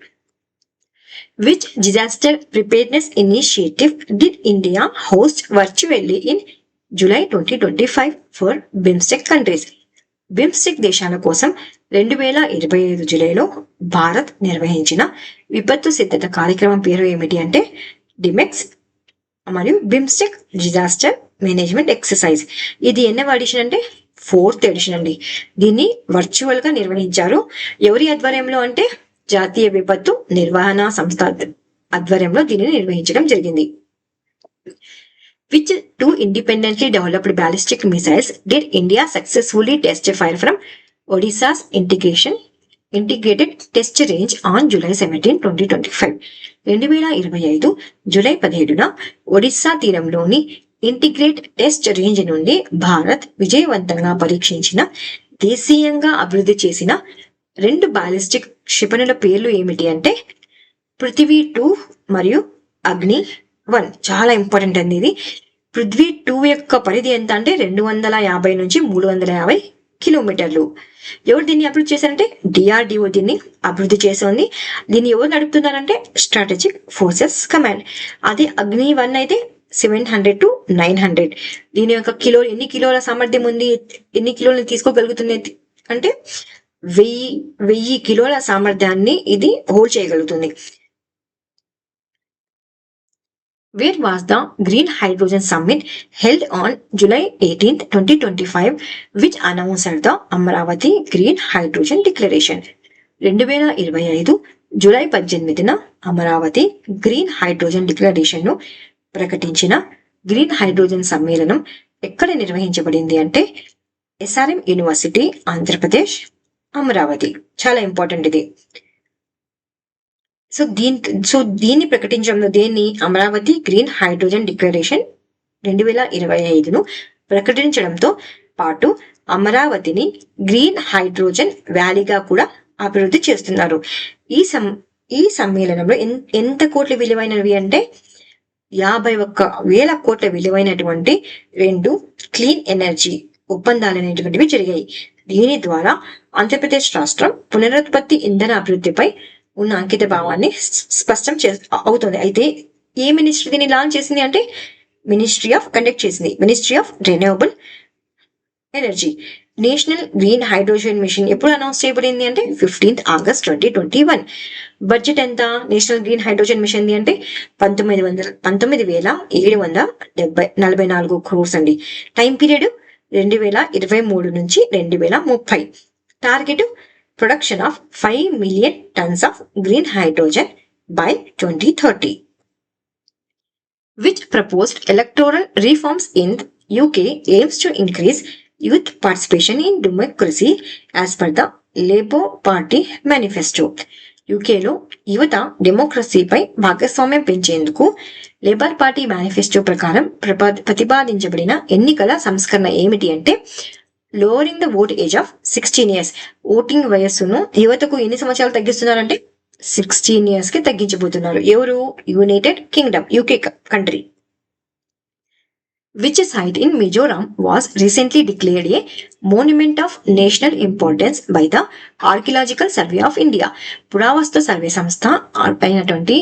Which disaster preparedness initiative did India host virtually in July 2025 for BIMSTEC countries. BIMSTEC దేశాల కోసం 2025 జూలైలో భారత్ నిర్వహించిన విపత్తు సిద్ధత కార్యక్రమం పేరు ఏమిటి అంటే డిమెక్స్ మరియు బిమ్స్టెక్ డిజాస్టర్ మేనేజ్మెంట్ ఎక్సర్సైజ్. ఇది ఎన్నవ ఎడిషన్ అంటే 4th ఎడిషన్ అండి. దీన్ని వర్చువల్ గా నిర్వహించారు. ఎవరి ఆధ్వర్యంలో అంటే జాతీయ విపత్తు నిర్వహణ సంస్థ ఆధ్వర్యంలో దీనిని నిర్వహించడం జరిగింది. Which two independently developed ballistic missiles did India successfully test fire from Odisha's integrated test range on July 17, 2025? 2025 July 17న Odisha తీరంలోని ఇంటిగ్రేట్ టెస్ట్ రేంజ్ నుండి భారత్ విజయవంతంగా పరీక్షించిన దేశీయంగా అభివృద్ధి చేసిన 2 బాలిస్టిక్ క్షిపణుల పేర్లు ఏమిటి అంటే పృథ్వీ 2 మరియు అగ్ని 1. చాలా ఇంపార్టెంట్ అండి ఇది. పృథ్వీ 2 యొక్క పరిధి ఎంత అంటే 250 నుంచి 350 కిలోమీటర్లు. ఎవరు దీన్ని అభివృద్ధి చేశారంటే డిఆర్డిఓ దీన్ని అభివృద్ధి చేసింది. దీన్ని ఎవరు నడుపుతున్నారంటే స్ట్రాటజిక్ ఫోర్సెస్ కమాండ్. అదే అగ్ని 1 అయితే 700 to 900. దీని యొక్క ఎన్ని కిలోల సామర్థ్యం ఉంది, ఎన్ని కిలోలు తీసుకోగలుగుతుంది అంటే 1000 కిలోల సామర్థ్యాన్ని ఇది హోల్డ్ చేయగలుగుతుంది. Where was the Green Hydrogen Summit held on July 18th, 2025, which announced the Amaravati Green Hydrogen Declaration? 2025 జూలై 18న అమరావతి గ్రీన్ హైడ్రోజన్ డిక్లరేషన్ ను ప్రకటించిన గ్రీన్ హైడ్రోజన్ సమ్మేళనం ఎక్కడ నిర్వహించబడింది అంటే ఎస్ఆర్ఎం యూనివర్సిటీ, ఆంధ్రప్రదేశ్, అమరావతి. చాలా ఇంపార్టెంట్ ఇది. దీన్ని ప్రకటించడంలో దేన్ని అమరావతి గ్రీన్ హైడ్రోజన్ డిక్లరేషన్ 2025ను ప్రకటించడంతో పాటు అమరావతిని గ్రీన్ హైడ్రోజన్ వ్యాలీగా కూడా అభివృద్ధి చేస్తున్నారు. ఈ సమ్మేళనంలో ఎంత కోట్ల విలువైనవి అంటే 51,000 కోట్ల విలువైనటువంటి 2 క్లీన్ ఎనర్జీ ఒప్పందాలు అనేటువంటివి జరిగాయి. దీని ద్వారా ఆంధ్రప్రదేశ్ రాష్ట్రం పునరుత్పత్తి ఇంధన అభివృద్ధిపై ఉన్న అంకిత భావాన్ని స్పష్టం అవుతుంది. అయితే ఏ మినిస్ట్రీ దీన్ని లాంచ్ చేసింది అంటే ministry of renewable energy. National green hydrogen mission ఎప్పుడు అనౌన్స్ చేయబడింది అంటే 15th ఆగస్ట్ 2021. బడ్జెట్ ఎంత national green hydrogen mission the అంటే 19,744 crores అండి. టైం పీరియడ్ 2023 నుంచి 2030. Target production of 5 million tons of green hydrogen by 2030. Which proposed electoral reforms in UK aims to increase youth participation in democracy as per the Labour Party manifesto? యూకేలో యువత డెమోక్రసీపై భాగస్వామ్యం పెంచేందుకు labour party manifesto ప్రకారం ప్రతిపాదించబడిన ఎన్నికల సంస్కరణ ఏమిటి అంటే lowering the vote age of 16 years. Voting వయస్సును యువతకు ఎన్ని సంవత్సరాలు తగ్గిస్తున్నారంటే 16 years కి తగ్గించబోతున్నారు. ఎవరు? United Kingdom, UK country. Which site in Mizoram was recently declared a monument of national importance by the Archaeological Survey of India? పురావస్తు సర్వే సంస్థ అయినటువంటి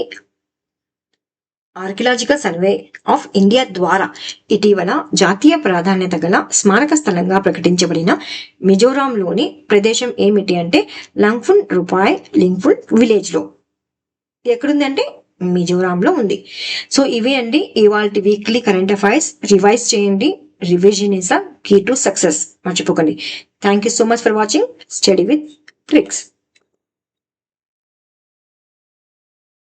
archaeological survey of India ద్వారా ఇటీవల జాతీయ ప్రాధాన్యత గల స్మారక స్థలంగా ప్రకటించబడిన మిజోరాంలోని ప్రదేశం ఏమిటి అంటే లింగ్ఫున్ విలేజ్ లో. ఎక్కడుంది అంటే మిజోరాంలో ఉంది. సో ఇవే అండి ఇవాల్టి వీక్లీ కరెంట్ అఫైర్స్. రివైజ్ చేయండి. Revision is the key to success. మర్చిపోకండి. Thank you so much for watching study with tricks.